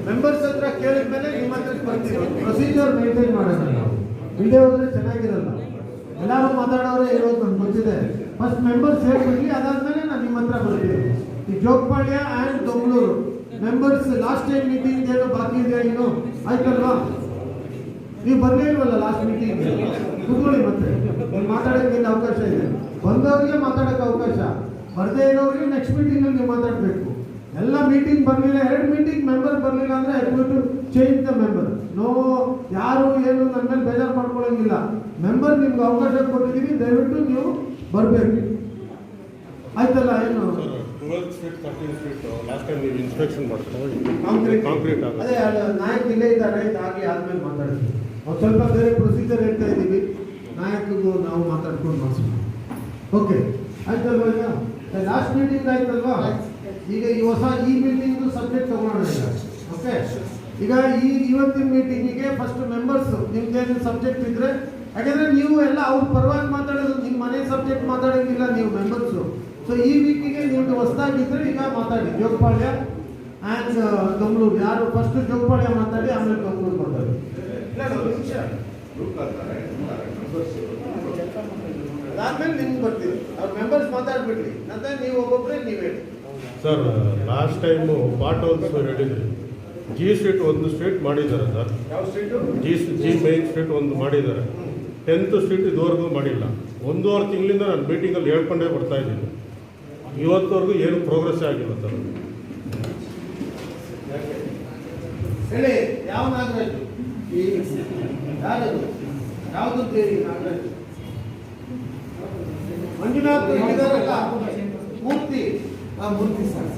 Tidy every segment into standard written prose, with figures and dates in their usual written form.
Members ಹತ್ರ ಕೇಳಿದ ಮೇಲೆ ನಿಮ್ಮ ಹತ್ರ ಬರ್ತೀವಿ. ಪ್ರೊಸೀಜರ್ ಮೇಂಟೈನ್ ಮಾಡೋಣ ನಾವು, ಇಲ್ಲದೆ ಹೋದ್ರೆ ಚೆನ್ನಾಗಿರಲ್ಲ. ಎಲ್ಲರೂ ಮಾತಾಡೋರೇ ಇರೋದು ನಮ್ಗೆ ಗೊತ್ತಿದೆ. ಫಸ್ಟ್ ಮೆಂಬರ್ಸ್ ಹೇಳ್ಬಿಡ್ಲಿ, ಅದಾದ್ಮೇಲೆ ನಾನು ನಿಮ್ಮ ಹತ್ರ ಬರ್ತೀನಿ. ಈ Jogupalya and Dongaluru members last time meeting ಏನೋ ಬಾಕಿ ಇದೆಯಾ? ಇನ್ನು ಆಯ್ತಲ್ವಾ? ನೀವು ಬರಲೇ ಇಲ್ವಲ್ಲ ಲಾಸ್ಟ್ ಮೀಟಿಂಗ್. ಕೂತ್ಕೊಳ್ಳಿ, ಮತ್ತೆ ಮಾತಾಡೋಕ್ಕೆ ಅವಕಾಶ ಇದೆ. ಬಂದವ್ರಿಗೆ ಮಾತಾಡೋಕ್ಕೆ ಅವಕಾಶ, ಬರದೇ ಇರೋರಿಗೆ ನೆಕ್ಸ್ಟ್ ಮೀಟಿಂಗಲ್ಲಿ ನೀವು ಮಾತಾಡಬೇಕು. ಎಲ್ಲ ಮೀಟಿಂಗ್ ಬರಲಿಲ್ಲ, 2 ಮೀಟಿಂಗ್ ಮೆಂಬರ್ ಬರಲಿಲ್ಲ ಅಂದರೆ admit change the member. No, ಯಾರು ಏನು ನನ್ನ ಮೇಲೆ ಬೇಜಾರು ಮಾಡ್ಕೊಳ್ಳೋಂಗಿಲ್ಲ. ಮೆಂಬರ್ ನಿಮ್ಗೆ ಅವಕಾಶ ಕೊಟ್ಟಿದ್ದೀವಿ, ದಯವಿಟ್ಟು ನೀವು ಬರಬೇಕು. ಆಯ್ತಲ್ಲ? ಏನು ಅದೇ ನಾಯಕ್ ಇಲ್ಲೇ ಇದ್ದಾರೆ, ಹಾಗೆ ಆದ್ಮೇಲೆ ಮಾತಾಡ್ತೀವಿ. ಅವ್ರು ಸ್ವಲ್ಪ ಬೇರೆ ಪ್ರೊಸೀಜರ್ ಹೇಳ್ತಾ ಇದ್ದೀವಿ, ನಾಯಕಿಗೂ ನಾವು ಮಾತಾಡ್ಕೊಂಡು ಮಾಡಿಸ್ತೀವಿ. ಓಕೆ, ಆಯ್ತಲ್ವಾ? ಈಗ ಲಾಸ್ಟ್ ಮೀಟಿಂಗ್ ಆಯ್ತಲ್ವಾ? ಈಗ ಈ ಮೀಟಿಂಗ್ ಸಬ್ಜೆಕ್ಟ್ ತಗೊಳ್ಳೋಣ ಈಗ. ಓಕೆ, ಈಗ ಇವತ್ತಿನ ಮೀಟಿಂಗಿಗೆ ಫಸ್ಟ್ ಮೆಂಬರ್ಸ್ ನಿಮ್ಗೇನು ಸಬ್ಜೆಕ್ಟ್ ಇದ್ರೆ, ಯಾಕಂದ್ರೆ ನೀವು ಎಲ್ಲ ಅವ್ರ ಪರವಾಗಿ ಮಾತಾಡೋದು, ನಿಮ್ಮ ಮನೆ ಸಬ್ಜೆಕ್ಟ್ ಮಾತಾಡೋಂಗಿಲ್ಲ ನೀವು ಮೆಂಬರ್ಸು. ಸೊ ಈ ವೀಕಿಗೆ ನಿಮ್ದು ಹೊಸದಾಗಿದ್ದರೆ ಈಗ ಮಾತಾಡಿ. ಜೋಗಪಾಳ್ಯ ಆ್ಯಂಡ್ ದೊಂಗಳೂರು, ಯಾರು ಫಸ್ಟ್ ಜೋಗಪಾಳ್ಯ ಮಾತಾಡಿ, ಆಮೇಲೆ ದೊಂಗಳೂರು ಮಾತಾಡಿ. ಅದಾದ್ಮೇಲೆ ನಿಮ್ಗೆ ಬರ್ತೀವಿ. ಅವ್ರ ಮೆಂಬರ್ಸ್ ಮಾತಾಡ್ಬಿಡ್ಲಿ, ನಂತರ ನೀವು ಒಬ್ಬೊಬ್ಬರೇ ನೀವು ಹೇಳಿ. Sir, last time part house ಹೇಳಿದ್ರಿ. ಜಿ ಸ್ಟ್ರೀಟ್ ಒಂದು ಸ್ಟ್ರೀಟ್ ಮಾಡಿದ್ದಾರೆ ಸರ್. ಯಾವ ಸ್ಟ್ರೀಟು? ಜಿ ಮೈನ್ ಸ್ಟ್ರೀಟ್ ಒಂದು ಮಾಡಿದ್ದಾರೆ. 10th ಸ್ಟ್ರೀಟ್ ಇದುವರೆಗೂ ಮಾಡಿಲ್ಲ. 1.5 ತಿಂಗಳಿಂದ ನಾನು ಮೀಟಿಂಗಲ್ಲಿ ಹೇಳ್ಕೊಂಡೇ ಬರ್ತಾ ಇದ್ದೀನಿ. ಇವತ್ತವರೆಗೂ ಏನು ಪ್ರೋಗ್ರೆಸ್ ಆಗಿಲ್ಲ ಸರ್. ಹೇಳಿ, ಯಾವ ನಾಗರಾಜ್? ಯಾವುದು ನಾಗರಾಜ್? ಮಂಜುನಾಥ್ ಇದ್ದಾರಲ್ಲ, ಮೂರ್ತಿ. ಮೂರ್ತಿ ಸರ್,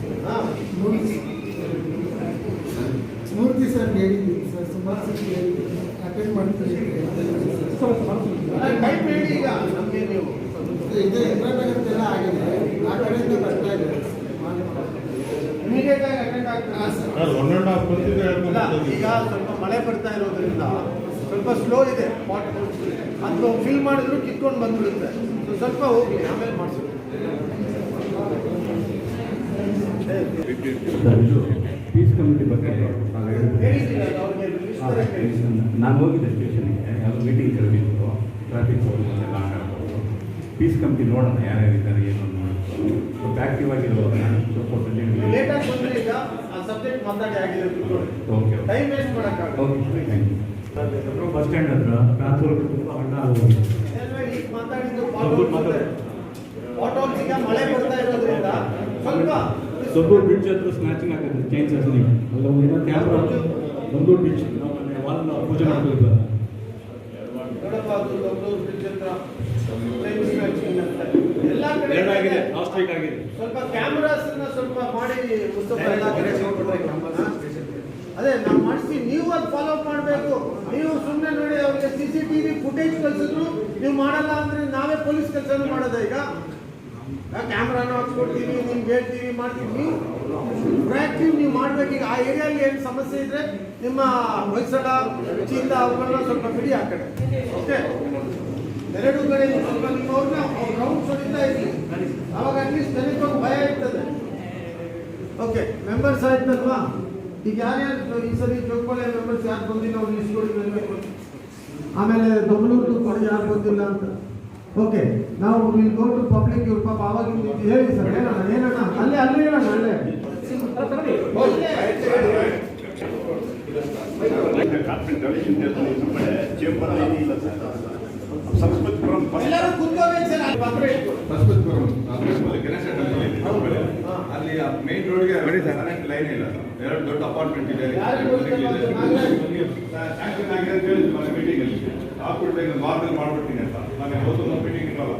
ಮೂರ್ತಿ ಸರ್ ಹೇಳಿದ್ದೀನಿ ಸರ್, ಸುಮಾರು ಸರ್ ಹೇಳಿದ್ದೀನಿ, ಅಟೆಂಡ್ ಮಾಡ್ತೀನಿ. ಟೈಮ್ ಹೇಳಿ ಈಗ ನಮಗೆ. ನೀವು ಇದು ಇಂದ್ರಾನಗರದೆಲ್ಲ ಆಗಿದೆ, ಆ ಕಡೆಯಿಂದ ಬರ್ತಾ ಇದೆ. ಇಮಿಡಿಯೇಟ್ ಆಗಿ ಅಟೆಂಡ್ ಆಗ್ತಾರೆ ಸರ್. 1.5 ಮಂತ್ ಈಗ ಸ್ವಲ್ಪ ಮಳೆ ಬರ್ತಾ ಇರೋದ್ರಿಂದ ಸ್ವಲ್ಪ ಸ್ಲೋ ಇದೆ. ಅದು ಫಿಲ್ ಮಾಡಿದ್ರು ಕಿತ್ಕೊಂಡು ಬಂದ್ಬಿಡುತ್ತೆ. ಸ್ವಲ್ಪ ಹೋಗಿ ಆಮೇಲೆ ಮಾಡಿಸ್ಬೇಕು. ಪೀಸ್ ಕಮಿಟಿ ಬಗ್ಗೆ ನಾನು ಹೋಗಿದ್ದೆ ಸ್ಟೇಷನ್ಗೆ, ಯಾವುದೋ ಮೀಟಿಂಗ್ ಕರೆದಿತ್ತು, ಟ್ರಾಫಿಕ್ ಪೊಲೀಸ್ ಎಲ್ಲ ಆಟಾಡ್ಬೋದು. ಪೀಸ್ ಕಮಿಟಿ ನೋಡೋಣ ಯಾರ್ಯಾರಿದ್ದಾರೆ ಏನು ನೋಡೋದು. ಸ್ವಲ್ಪ ಆ್ಯಕ್ಟಿವ್ ಆಗಿರೋದನ್ನ ಸ್ವಲ್ಪ ಲೇಟಾಗಿ ಬಂದರೆ ಈಗ ಆ ಸಬ್ಜೆಕ್ಟ್ ಮಾತಾಡಿ ಆಗಿದೆ. ಓಕೆ, ಟೈಮ್ ವೇಸ್ಟ್ ಮಾಡೋಕ್ಕಾಗಲ್ಲ. Okay, thank you. Bus stand ಹತ್ರ ಟ್ರಾನ್ಸ್ಫರ್ ತುಂಬ ಹಣ ಮಾತಾಡಿದ್ದು ಆಟೋಸ್ ಈಗ ಮಳೆ ಬರ್ತಾ ಇರೋದ್ರಿಂದ ಸ್ವಲ್ಪ ಬ್ರಿಡ್ಜ್ ಹತ್ರ ಸ್ನ್ಯಾಚಿಂಗ್ ಆಗುತ್ತೆ. ಚೇಂಜಸ್ ನೀವು ಅಲ್ಲ ಏನೋ ಕ್ಯಾಮ್ರಾ ಒಂದು ಬ್ರಿಡ್ಜ್ ವಾಲ್ ಪೂಜೆ ಮಾಡಬೇಕು. ಎಲ್ಲ ಕಡೆ ಆಗಿದೆ, ಲಾಸ್ಟ್ ವೀಕ್ ಆಗಿದೆ. ಸ್ವಲ್ಪ ಕ್ಯಾಮ್ರಾಸ್ ಸ್ವಲ್ಪ ಮಾಡಿ ಅದೇ ನಾವು ಮಾಡಿಸಿ, ನೀವು ಅದು ಫಾಲೋ ಅಪ್ ಮಾಡಬೇಕು. ನೀವು ಸುಮ್ಮನೆ ನೋಡಿ ಅವ್ರಿಗೆ CCTV ಫುಟೇಜ್ ಕಳ್ಸಿದ್ರು ನೀವು ಮಾಡಲ್ಲ ಅಂದ್ರೆ ನಾವೇ ಪೊಲೀಸ್ ಕೆಲಸನೂ ಮಾಡೋದ? ಈಗ ಕ್ಯಾಮ್ರಾನು ಹಾಕ್ಸ್ಕೊಡ್ತೀವಿ, ನಿಮ್ಗೆ ಹೇಳ್ತೀವಿ, ಮಾಡ್ತೀವಿ. ನೀವು ಪ್ರೊಯಾಕ್ಟಿವ್ ನೀವು ಮಾಡ್ಬೇಕು. ಈಗ ಆ ಏರಿಯಾಲಿ ಏನು ಸಮಸ್ಯೆ ಇದ್ರೆ ನಿಮ್ಮ ಹೊಯ್ಸಳ ಚಿಂದ ಅವುಗಳನ್ನ ಸ್ವಲ್ಪ ಬಿಡಿ ಆ ಕಡೆ. ಓಕೆ, 2 ಕಡೆ ಸ್ವಲ್ಪ ನಿಮ್ಮವ್ರನ್ನ ರೌಂಡ್ಸ್ ಹೊಡಿತಾ ಇದ್ವಿ, ಅವಾಗ ಅಟ್ಲೀಸ್ಟ್ ಜನಕ್ಕೆ ಭಯ ಇರ್ತದೆ. ಓಕೆ, ಮೆಂಬರ್ಸ್ ಆಯ್ತಲ್ವಾ? ಈಗ ಯಾರ್ಯಾರು ಈ ಸರಿ ಜೋಗಪಾಳ್ಯ ಮೆಂಬರ್ಸ್ ಯಾರು ಬಂದಿಲ್ಲ ಅವ್ರು ಲಿಸ್ಟ್ ಕೊಡಿ ನನಗೆ. ಆಮೇಲೆ ದೊಂಗಳೂರು ಕೊಡಿ ಯಾರು ಬಂದಿಲ್ಲ ಅಂತ. ಓಕೆ, ನಾವು ವಿಲ್ ಗೋ ಟು ಪಬ್ಲಿಕ್. ಇವ್ರ ಪಾಪ ಆವಾಗ ಹೇಳಿ ಸರ್, ಹೇಳೋಣ ಅಲ್ಲೇ ಹೇಳೋಣ. ಅಲ್ಲೇ ಎಲ್ಲರೂ ಕೂತ್ಕೋಬೇಕು ಸರ್. ಅಲ್ಲಿ ಮೇನ್ ರೋಡ್ಗೆ ಕರೆಂಟ್ ಲೈನ್ ಇಲ್ಲ, 2 ದೊಡ್ಡ ಅಪಾರ್ಟ್ಮೆಂಟ್ ಇದೆ. ಸ್ಯಾಂಕ್ಷನ್ ಆಗಿದೆ ಅಂತ ಹೇಳಿದ್ರು ಮನೆ ಮೀಟಿಂಗ್ ಅಲ್ಲಿ. ಹಾಕ್ಬಿಡ್ಬೇಕು, ಮಾರ್ಗಲ್ ಮಾಡ್ಬಿಡ್ತೀನಿ ಅಂತ ನಾನು ಯಾವತ್ತೂ ನಮ್ಮ ಮೀಟಿಂಗ್ ಇರಲ್ಲ.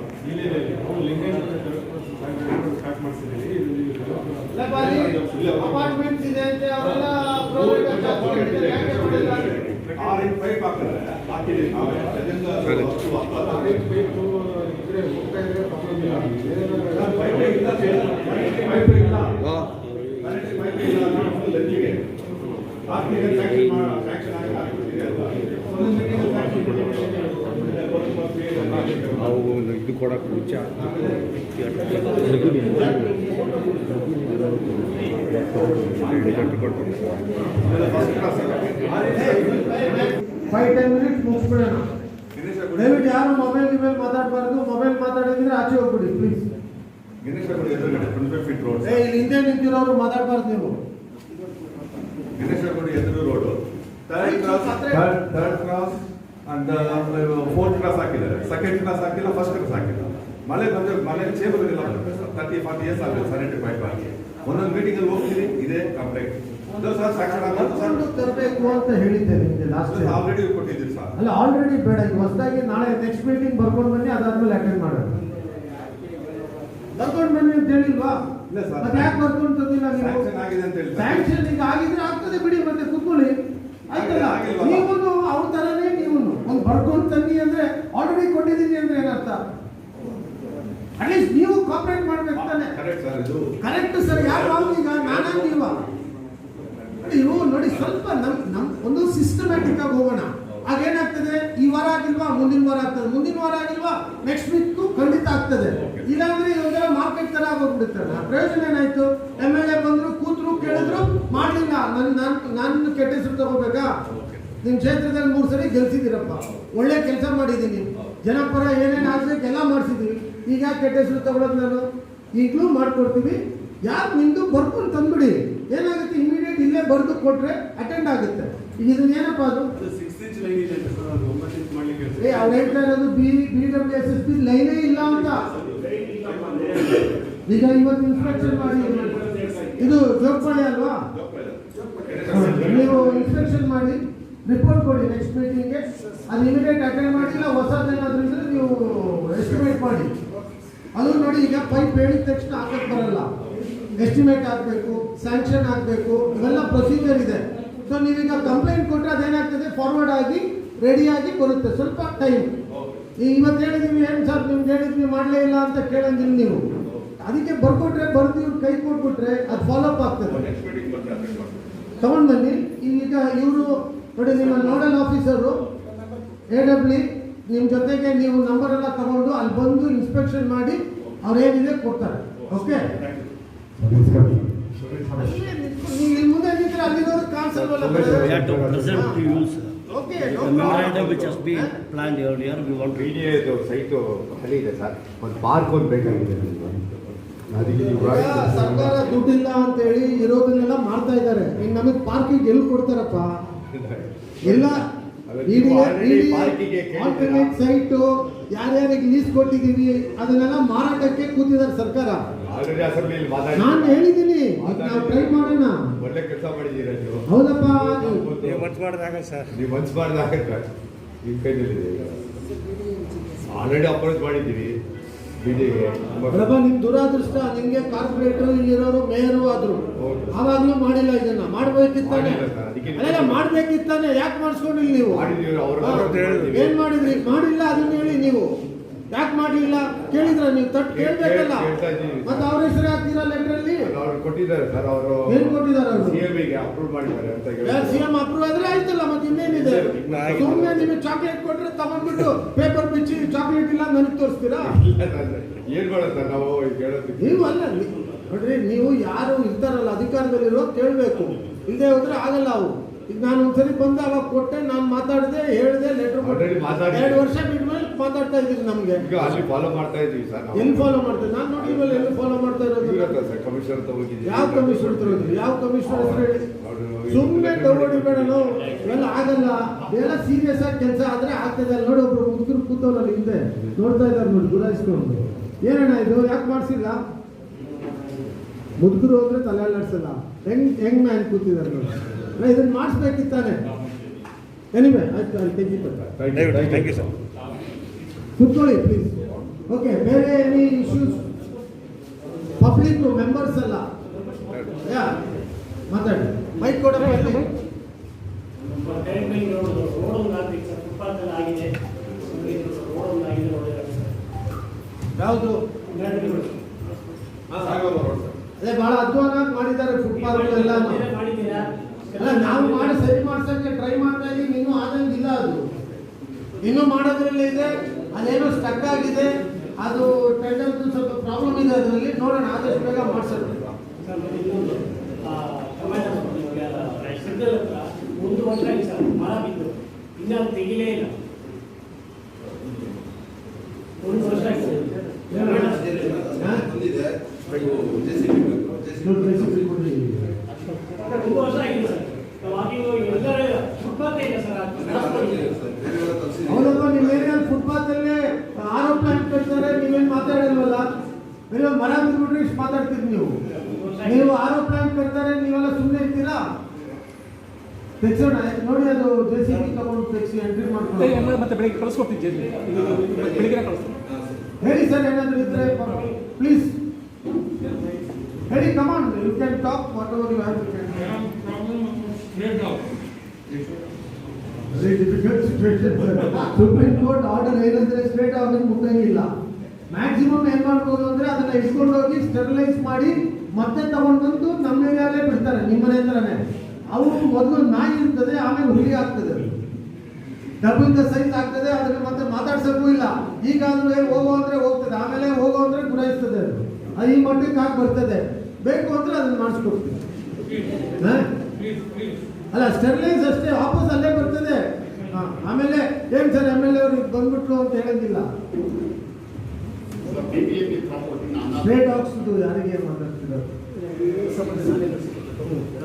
ಅಪಾರ್ಟ್ಮೆಂಟ್ಸ್ ಇದೆ ಅಂತ ಅವರೆಲ್ಲ 6 ಇಂಚ್ ಪೈಪ್ ಹಾಕಿದ್ರೆ ಹಾಕಿದ್ದೀವಿ ನಾವು. ಸ್ಯಾಂಕ್ಷನ್ ಆಗಿ ಹಾಕಿಬಿಟ್ಟಿದೆ ಅಲ್ಲ. ಇದು ಕೊಡಕ್ಕೆ ಮುಂಚೆ ಫೈವ್ 10 ಮಿನಿಟ್ಸ್ ಮುಗಿಸ್ಬಿಡೋಣ. ದಯವಿಟ್ಟು ಯಾರು ಮೊಬೈಲ್ ಮಾತಾಡಬಾರ್ದು. ಮೊಬೈಲ್ ಮಾತಾಡಿದ್ರೆ ಆಚೆ ಹೋಗ್ಬಿಡಿ ಪ್ಲೀಸ್. ಗಣೇಶ ಗುಡಿ ಎದುರುಗಡೆ 25 ಫೀಟ್ ರೋಡ್. ಇಲ್ಲಿ ಹಿಂದೆ ನಿಂತಿರೋರು ಮಾತಾಡಬಾರ್ದು ನೀವು. ಗಣೇಶ ಗುಡಿ ಎದುರು road third cross and fourth cross ಹಾಕಿದ್ದಾರೆ. ಸೆಕೆಂಡ್ ಕ್ರಾಸ್ ಹಾಕಿಲ್ಲ, ಫಸ್ಟ್ ಕ್ರಾಸ್ ಹಾಕಿಲ್ಲ. ಮಳೆ ಬಂದ್ರೆ ಮನೆ ಚೇಂಬರ್ ಇಲ್ಲ 30-40 ಇಯರ್ಸ್ ಆಗಿದೆ ಸ್ಯಾನಿಟರಿ ಪೈಪ್ ಹಾಕಿ. ಒಂದೊಂದು ಮೀಟಿಂಗ್ ಅಲ್ಲಿ ಹೋಗ್ತೀವಿ, ಇದೇ ಕಂಪ್ಲೇಂಟ್. ಕರ್ಕೊಂಡು ತರಬೇಕು ಅಂತ ಹೇಳಿದ್ದೆ ನಿಮಗೆ ಲಾಸ್ಟ್ ಆಲ್ರೆಡಿ ಕೊಟ್ಟಿದ್ದೀರಿ ಸರ್. ಅಲ್ಲ ಆಲ್ರೆಡಿ ಬೇಡ, ಈಗ ಹೊಸದಾಗಿ ನಾಳೆ ನೆಕ್ಸ್ಟ್ ಮೀಟಿಂಗ್ ಬರ್ಕೊಂಡು ಬನ್ನಿ, ಅದಾದ್ಮೇಲೆ ಅಟೆಂಡ್ ಮಾಡೋಣ. ಬರ್ಕೊಂಡು ಬನ್ನಿ ಅಂತ ಹೇಳಿಲ್ವಾ? ಇಲ್ಲ ಸರ್. ಮತ್ತೆ ಯಾಕೆ ಬರ್ಕೊಂಡು ತಂದಿಲ್ಲ ನೀವು? ಸ್ಯಾಂಕ್ಷನ್ ಆಗಿದೆ ಅಂತ ಹೇಳಿ. ಸ್ಯಾಂಕ್ಷನ್ ಈಗ ಆಗಿದ್ರೆ ಆಗ್ತದೆ ಬಿಡಿ, ಮತ್ತೆ ಕೂತ್ಕೊಳ್ಳಿ ಆಯ್ತಲ್ಲ. ನೀವು ಅವ್ರ ತರನೇ ನೀವು ಒಂದು ಬರ್ಕೊಂಡು ತನ್ನಿ ಅಂದ್ರೆ ಆಲ್ರೆಡಿ ಕೊಟ್ಟಿದ್ದೀನಿ ಅಂದ್ರೆ ಏನರ್ಥ? ಅಟ್ಲೀಸ್ಟ್ ನೀವು ಕಾಪರೇಟ್ ಮಾಡ್ಬೇಕು ತಾನೆ. ಕರೆಕ್ಟ್ ಸರ್, ಇದು ಕರೆಕ್ಟ್ ಸರ್. ಯಾರು ಈಗ ನಾನಾ ನೀವ ನೀವು ನೋಡಿ, ಸ್ವಲ್ಪ ನಮ್ ಒಂದು ಸಿಸ್ಟಮ್ಯಾಟಿಕ್ ಆಗಿ ಹೋಗೋಣ. ಆಗೇನಾಗ್ತದೆ, ಈ ವಾರ ಆಗಿಲ್ವಾ ಮುಂದಿನ ವಾರ ಆಗ್ತದೆ, ಮುಂದಿನ ವಾರ ಆಗಿಲ್ವಾ ನೆಕ್ಸ್ಟ್ ವೀಕ್ ಖಂಡಿತ ಆಗ್ತದೆ. ಇಲ್ಲಾಂದ್ರೆ ಇವಾಗ ಮಾರ್ಕೆಟ್ ತರ ಆಗೋಗ್ಬಿಡುತ್ತೆ. ಪ್ರಯೋಜನ ಏನಾಯ್ತು? MLA ಬಂದ್ರು, ಕೂತ್ರು, ಕೇಳಿದ್ರು, ಮಾಡ್ಲಿಲ್ಲ. ನಾನು ಕೆಟ್ಟ ಹೆಸರು ತಗೋಬೇಕಾ? ನಿಮ್ ಕ್ಷೇತ್ರದಲ್ಲಿ 3 ಸರಿ ಗೆಲ್ಸಿದ್ದೀರಪ್ಪ, ಒಳ್ಳೆ ಕೆಲಸ ಮಾಡಿದ್ದೀನಿ, ಜನಪರ ಏನೇನು ಆಗ್ಬೇಕು ಎಲ್ಲ ಮಾಡಿಸಿದೀವಿ. ಈಗ ಕೆಟ್ಟ ಹೆಸರು ತಗೊಳ್ಳೋದು ನಾನು ಈಗಲೂ ಮಾಡ್ಕೊಡ್ತೀವಿ. ಯಾರು ನಿಮ್ದು ಬರ್ಕೊಂಡು ತಂದ್ಬಿಡಿ. ಏನಾಗುತ್ತೆ, ಇಮಿಡಿಯೇಟ್ ಇಲ್ಲೇ ಬರ್ದು ಕೊಟ್ರೆ ಅಟೆಂಡ್ ಆಗುತ್ತೆ. ಈಗ ಇದನ್ನ ಏನಪ್ಪ ಅದು 6 ಇಂಚ್ ಲೈನ್ ಇದೆ ಸರ್, ಅದು 9 ಇಂಚ್ ಮಾಡ್ಲಿಕ್ಕೆ ಅವ್ರು ಹೇಳ್ತಾ ಇರೋದು BWSSB ಲೈನೇ ಇಲ್ಲ ಅಂತ. ಈಗ ಇವತ್ತು ಇನ್ಸ್ಪೆಕ್ಷನ್ ಮಾಡಿ, ಇದು ಜೋಗಪಾಳಿ ಅಲ್ವಾ? ನೀವು ಇನ್ಸ್ಪೆಕ್ಷನ್ ಮಾಡಿ ರಿಪೋರ್ಟ್ ಕೊಡಿ ನೆಕ್ಸ್ಟ್ ಮೀಟಿಂಗ್ಗೆ. ಅದು ಇಮಿಡಿಯೇಟ್ ಅಟೆಂಡ್ ಮಾಡಿಲ್ಲ, ಹೊಸದೇನಾದ್ರೂ ಇದ್ರೆ ನೀವು ಎಸ್ಟಿಮೇಟ್ ಮಾಡಿ. ಅದು ನೋಡಿ, ಈಗ ಪೈಪ್ ಹೇಳಿದ ತಕ್ಷಣ ಹಾಕಕ್ಕೆ ಬರಲ್ಲ, ಎಸ್ಟಿಮೇಟ್ ಆಗಬೇಕು, ಸ್ಯಾಂಕ್ಷನ್ ಆಗಬೇಕು, ಇವೆಲ್ಲ ಪ್ರೊಸೀಜರ್ ಇದೆ. ಸೊ ನೀವೀಗ ಕಂಪ್ಲೇಂಟ್ ಕೊಟ್ಟರೆ ಅದೇನಾಗ್ತದೆ, ಫಾರ್ವರ್ಡ್ ಆಗಿ ರೆಡಿಯಾಗಿ ಬರುತ್ತೆ, ಸ್ವಲ್ಪ ಟೈಮ್. ಇವತ್ತು ಹೇಳಿದೀವಿ, ಏನು ಸರ್ ನಿಮ್ಗೆ ಹೇಳಿದ್ವಿ ಮಾಡಲೇ ಇಲ್ಲ ಅಂತ ಕೇಳಂಗಿಲ್ಲ ನೀವು. ಅದಕ್ಕೆ ಬರ್ಕೊಟ್ರೆ ಬರ್ದು ಇವ್ರು ಕೈ ಕೊಟ್ಬಿಟ್ರೆ ಅದು ಫಾಲೋ ಅಪ್ ಆಗ್ತದೆ. ತಗೊಂಡು ಬನ್ನಿ. ಈಗ ಇವರು ನೋಡಿ, ನಿಮ್ಮ ನೋಡಲ್ ಆಫೀಸರು AW ನಿಮ್ಮ ಜೊತೆಗೆ ನೀವು ನಂಬರ್ ಎಲ್ಲ ತಗೊಂಡು ಅಲ್ಲಿ ಬಂದು ಇನ್ಸ್ಪೆಕ್ಷನ್ ಮಾಡಿ ಅವ್ರು ಏನಿದೆ ಕೊಡ್ತಾರೆ. ಓಕೆ, ನೀವು ಇಲ್ಲಿ ಮುಂದೆ ನಿಂತರೆ ಅಲ್ಲಿರೋದು ಕಾಣಿಸಲ್ವಲ್ಲ. ಓಕೆ, ಇದು ಸೈಟು ಖಾಲಿ ಇದೆ ಸರ್. ಒಂದು ಪಾರ್ಕ್ ಒಂದು ಬೇಕಾಗಿದೆ ಅದಕ್ಕೆ ಸರ್ಕಾರ ದುಡ್ಡಿಲ್ಲ ಅಂತ ಹೇಳಿ ಇರೋದನ್ನೆಲ್ಲ ಮಾಡ್ತಾ ಇದ್ದಾರೆ. ಇನ್ನು ನಮಗೆ ಪಾರ್ಕಿಂಗ್ ಎಲ್ಲಿ ಕೊಡ್ತಾರಪ್ಪ? ಎಲ್ಲ ಆಲ್ಟರ್ನೇಟ್ ಸೈಟು ಯಾರ್ಯಾರಿಗೆ ಲೀಸ್ ಕೊಟ್ಟಿದ್ದೀವಿ ಅದನ್ನೆಲ್ಲ ಮಾರಾಟಕ್ಕೆ ಕೂತಿದ್ದಾರೆ ಸರ್ಕಾರ. ನಾನು ಹೇಳಿದ್ದೀನಿ, ನಾವು ಟ್ರೈ ಮಾಡೋಣ. ಒಳ್ಳೆ ಕೆಲಸ ಮಾಡಿದ್ದೀರಾ ನೀವು. ಹೌದಪ್ಪ, ನೀವು ಮನ್ಸು ಮಾಡಿದಾಗ ಸರ್, ನೀವು ಮನ್ಸು ಮಾಡಿದಾಗ ನಿಮ್ಮ ಕೈನಲ್ಲಿದೆ. ಆಲ್ರೆಡಿ ಅಪ್ರೋಚ್ ಮಾಡಿದ್ದೀವಿ ಬಿಜೆಗೆ. ನಿಮ್ ದುರಾದೃಷ್ಟ, ನಿಮ್ಗೆ ಕಾರ್ಪೊರೇಟರ್ ಇಲ್ಲಿರೋರು ಮೇಯರು ಆದ್ರು, ಆವಾಗ್ಲೂ ಮಾಡಿಲ್ಲ. ಇದನ್ನ ಮಾಡ್ಬೇಕಿತ್ತಾನೆ, ಅಲ್ಲ ಮಾಡ್ಬೇಕಿತ್ತಾನೆ. ಯಾಕೆ ಮಾಡಿಸ್ಕೊಂಡಿಲ್ಲ ನೀವು? ಏನ್ ಮಾಡಿದ್ರಿ? ಮಾಡಿಲ್ಲ, ಅದನ್ನ ಹೇಳಿ ನೀವು. ಯಾಕೆ ಮಾಡಲಿಲ್ಲ ಕೇಳಿದ್ರ? ನೀವು ತಟ್ಟು ಕೇಳ್ಬೇಕಲ್ಲ. ಮತ್ತೆ ಅವ್ರ ಹೆಸರು ಹಾಕ್ತೀರಾ ಲೆಟರ್ ಅಲ್ಲಿ? ಕೊಟ್ಟಿದ್ದಾರೆ ಸರ್. ಅವರು ಏನ್ ಕೊಟ್ಟಿದ್ದಾರೆ? ಸಿಎಂಗೆ ಅಪ್ರೂವ್ ಮಾಡಿದ್ದಾರೆ ಅಂತ. ಸಿಎಂ ಅಪ್ರೂವ್ ಆದ್ರೆ ಆಯ್ತಲ್ಲ, ಮತ್ತೆ ಇನ್ನೇನಿದೆ? ಸುಮ್ಮನೆ ನಿಮಗೆ ಚಾಕ್ಲೇಟ್ ಕೊಟ್ರೆ ತಗೊಂಡ್ಬಿಟ್ಟು ಪೇಪರ್ ಬಿಚ್ಚಿ ಚಾಕ್ಲೇಟ್ ಇಲ್ಲ ನನಗೆ ತೋರಿಸ್ತೀರಾ? ಏನ್ ಮಾಡೋದು ನಾವು ಹೇಳೋದಕ್ಕೆ? ನೀವು ಅಲ್ಲ ನೋಡ್ರಿ, ನೀವು ಯಾರು ಇರ್ತಾರಲ್ಲ ಅಧಿಕಾರದಲ್ಲಿರೋ ಕೇಳಬೇಕು. ಇಲ್ಲದೆ ಹೋದ್ರೆ ಆಗಲ್ಲ ಅವು. ಈಗ ನಾನು ಒಂದ್ಸರಿ ಬಂದ ಅವಾಗ ಕೊಟ್ಟೆ, ನಾನು ಮಾತಾಡಿದೆ, ಹೇಳಿದೆ, ಲೆಟರ್ ಕೊಟ್ಟೆ. 2 ವರ್ಷ ಬಿಟ್ಮೇಲೆ ಮಾತಾಡ್ತಾ ಇದ್ದೀವಿ. ನಮ್ಗೆ ಅಲ್ಲಿ ಫಾಲೋ ಮಾಡ್ತಾ ಇದೀವಿ ಸರ್. ಎಲ್ಲಿ ಫಾಲೋ ಮಾಡ್ತೇವೆ? ನಾನು ನೋಡಿದ್ಮೇಲೆ ಎಲ್ಲಿ ಫಾಲೋ ಮಾಡ್ತಾ ಇರೋದು? ಕಮಿಷನರ್ ತಗೋಗಿದ್ದೀವಿ. ಯಾವ ಕಮಿಷನರ್ ತರೋದು? ಯಾವ ಕಮಿಷನರ್ ಹೆಸರು ಹೇಳಿ? ಸುಮ್ಮನೆ ತಗೊಳ್ಬೇಡ. ಇವೆಲ್ಲ ಆಗಲ್ಲ. ಎಲ್ಲ ಸೀರಿಯಸ್ ಆಗಿ ಕೆಲಸ ಆದ್ರೆ ಆಗ್ತದೆ. ಅಲ್ಲಿ ನೋಡಿ, ಒಬ್ರು ಮುದುಕರು ಕೂತವ್ರಲ್ಲ ಹಿಂದೆ ನೋಡ್ತಾ ಇದ್ದಾರೆ ನೋಡಿ, ಗುರಾಯಿಸ್ಕೊಂಡು. ಏನಣ್ಣ ಇದು ಯಾಕೆ ಮಾಡಿಸಿಲ್ಲ? ಮುದುಕರು ಹೋದ್ರೆ ತಲೆ ಅಲ್ಲಾಡ್ಸಲ್ಲ. ಹೆಂಗ್ ಮ್ಯಾನ್ ಕೂತಿದ್ದಾರೆ ನೋಡಿ. ಇದನ್ನ ಮಾಡಿಸ್ಬೇಕಿತ್ತಾನೆ. ಎನಿವೆ ಆಯ್ತು, ಅಲ್ಲಿ ತೆಗಿತಾರೆ. Thank you sir. ಕೂತ್ಕೊಳ್ಳಿ ಪ್ಲೀಸ್. ಓಕೆ, ಬೇರೆ ಎನಿ ಇಶ್ಯೂಸ್? ಪಬ್ಲಿಕ್ ಮೆಂಬರ್ಸ್ ಅಲ್ಲ, ಯಾ ಮಾತಾಡಿ. ಮೈಕ್ ಕೊಡಪ್ಪ. ಯಾವುದು? ಅದೇ ಬಹಳ ಅಧ್ವಾನ ಮಾಡಿದ್ದಾರೆ ಫುಟ್ಪಾತ್ ಎಲ್ಲ. ಅಲ್ಲ, ನಾವು ಮಾಡಿ ಸರಿ ಮಾಡ್ಸಕ್ಕೆ ಟ್ರೈ ಮಾಡ್ತಾ ಇದೀವಿ. ಇನ್ನೂ ಆದಂಗಿಲ್ಲ. ಅದು ಇನ್ನೂ ಮಾಡೋದ್ರಲ್ಲೇ ಇದೆ. ಅಲ್ಲೇನೋ ಸ್ಟಕ್ ಆಗಿದೆ. ಅದು ಟೆಂಡರ್ ಸ್ವಲ್ಪ ಪ್ರಾಬ್ಲಮ್ ಇದೆ ಅದರಲ್ಲಿ, ನೋಡೋಣ ಆದಷ್ಟು ಬೇಗ ಮಾಡಿಸೋಣ. ಒಂದು ವರ್ಷ ಆಯ್ತು ಸರ್, ಮರ ಬಿದ್ದು ಇನ್ನೂ ಅದು ತೆಗಿಲೇ ಇಲ್ಲ. ಒಂದು ವರ್ಷ ಆಯ್ತು ಒಂದು ವರ್ಷ ಆಗಿದೆ ಸರ್. ಎಲ್ಲರೂ ಫುಟ್ಪಾತ್ ಇಲ್ಲ ಸರ್, ಹೌದಪ್ಪ, ನಿಮ್ಮ ಏರಿಯಲ್ಲಿ ಫುಟ್ಪಾತ್ ಅಲ್ಲೇ ಆರೋ ಪ್ಲಾಂಟ್ ಕಟ್ತಾರೆ, ನೀವೇನು ಮಾತಾಡಲ್ವಲ್ಲ? ನೀವು ಮರ ಬಿಟ್ಬಿಟ್ರೆ ಇಷ್ಟು ಮಾತಾಡ್ತೀರಿ ನೀವು ಆರೋ ಪ್ಲಾಂಟ್ ಕಟ್ತಾರೆ, ನೀವೆಲ್ಲ ಸುಮ್ಮನೆ ಇರ್ತೀರಾ? ತೆಗ್ಸೋಣ ನೋಡಿ, ಅದು JCB ತಗೊಂಡು ತೆಗ್ಸಿ ಎಂಟ್ರಿ ಮಾಡ್ಕೊಂಡು ಮತ್ತೆ ಬೆಳಿಗ್ಗೆ ಕಳಿಸ್ಕೊಡ್ತೀನಿ ಬೆಳಿಗ್ಗೆ ಕಳಿಸ್ತೀನಿ. ಹೇಳಿ ಸರ್, ಏನಾದರೂ ಇದ್ರೆ ಪ್ಲೀಸ್ ಹೇಳಿ. Come on, you can talk whatever you have to tell. Very difficult situation. Supreme court order ಏನಂದ್ರೆ ಸ್ಟ್ರೇಟ್ ಆರ್ಡರ್ ಮುಟ್ಟಂಗಿಲ್ಲ. ಮ್ಯಾಕ್ಸಿಮಮ್ ಏನ್ ಮಾಡ್ಬೋದು ಅಂದ್ರೆ ಅದನ್ನ ಇಟ್ಕೊಂಡು ಹೋಗಿ ಸ್ಟೆರಿಲೈಸ್ ಮಾಡಿ ಮತ್ತೆ ತಗೊಂಡು ಬಂದು ನಮ್ಮ ಏರಿಯಾಲೇ ಬಿಡ್ತಾರೆ, ನಿಮ್ಮನೆ ಹತ್ರನೇ. ಅವು ಮೊದಲು ನಾಯಿ ಇರ್ತದೆ, ಆಮೇಲೆ ಹುಲಿ ಆಗ್ತದೆ, ಡಬಲ್ ದ ಸೈಜ್ ಆಗ್ತದೆ. ಅದನ್ನ ಮತ್ತೆ ಮಾತಾಡ್ಸಕ್ಕೂ ಇಲ್ಲ. ಈಗಾದ್ರೂ ಹೋಗೋ ಅಂದ್ರೆ ಹೋಗ್ತದೆ, ಆಮೇಲೆ ಹೋಗೋ ಅಂದ್ರೆ ಗುಣಾಯಿಸ್ತದೆ. ಅದು ಈ ಮಟ್ಟಕ್ಕೆ ಆಗಿ ಬರ್ತದೆ. ಬೇಕು ಅಂದ್ರೆ ಅದನ್ನ ಮಾಡಿಸ್ಕೊಡ್ತೀವಿ. ಅಲ್ಲ, ಸ್ಟೆರಿಲೈಸ್ ಅಷ್ಟೇ, ವಾಪಸ್ ಅಲ್ಲೇ ಬರ್ತದೆ. ಆಮೇಲೆ ಏನ್ ಸರ್ MLA ಅವ್ರಿಗೆ ಬಂದ್ಬಿಟ್ರು ಅಂತ ಹೇಳೋದಿಲ್ಲ. ಸ್ಟ್ರೇಟ್ ಹಾಕ್ಸ್ದು ಯಾರಿಗೆ ಮಾತಾಡ್ತಿದ್ದಾರೆ?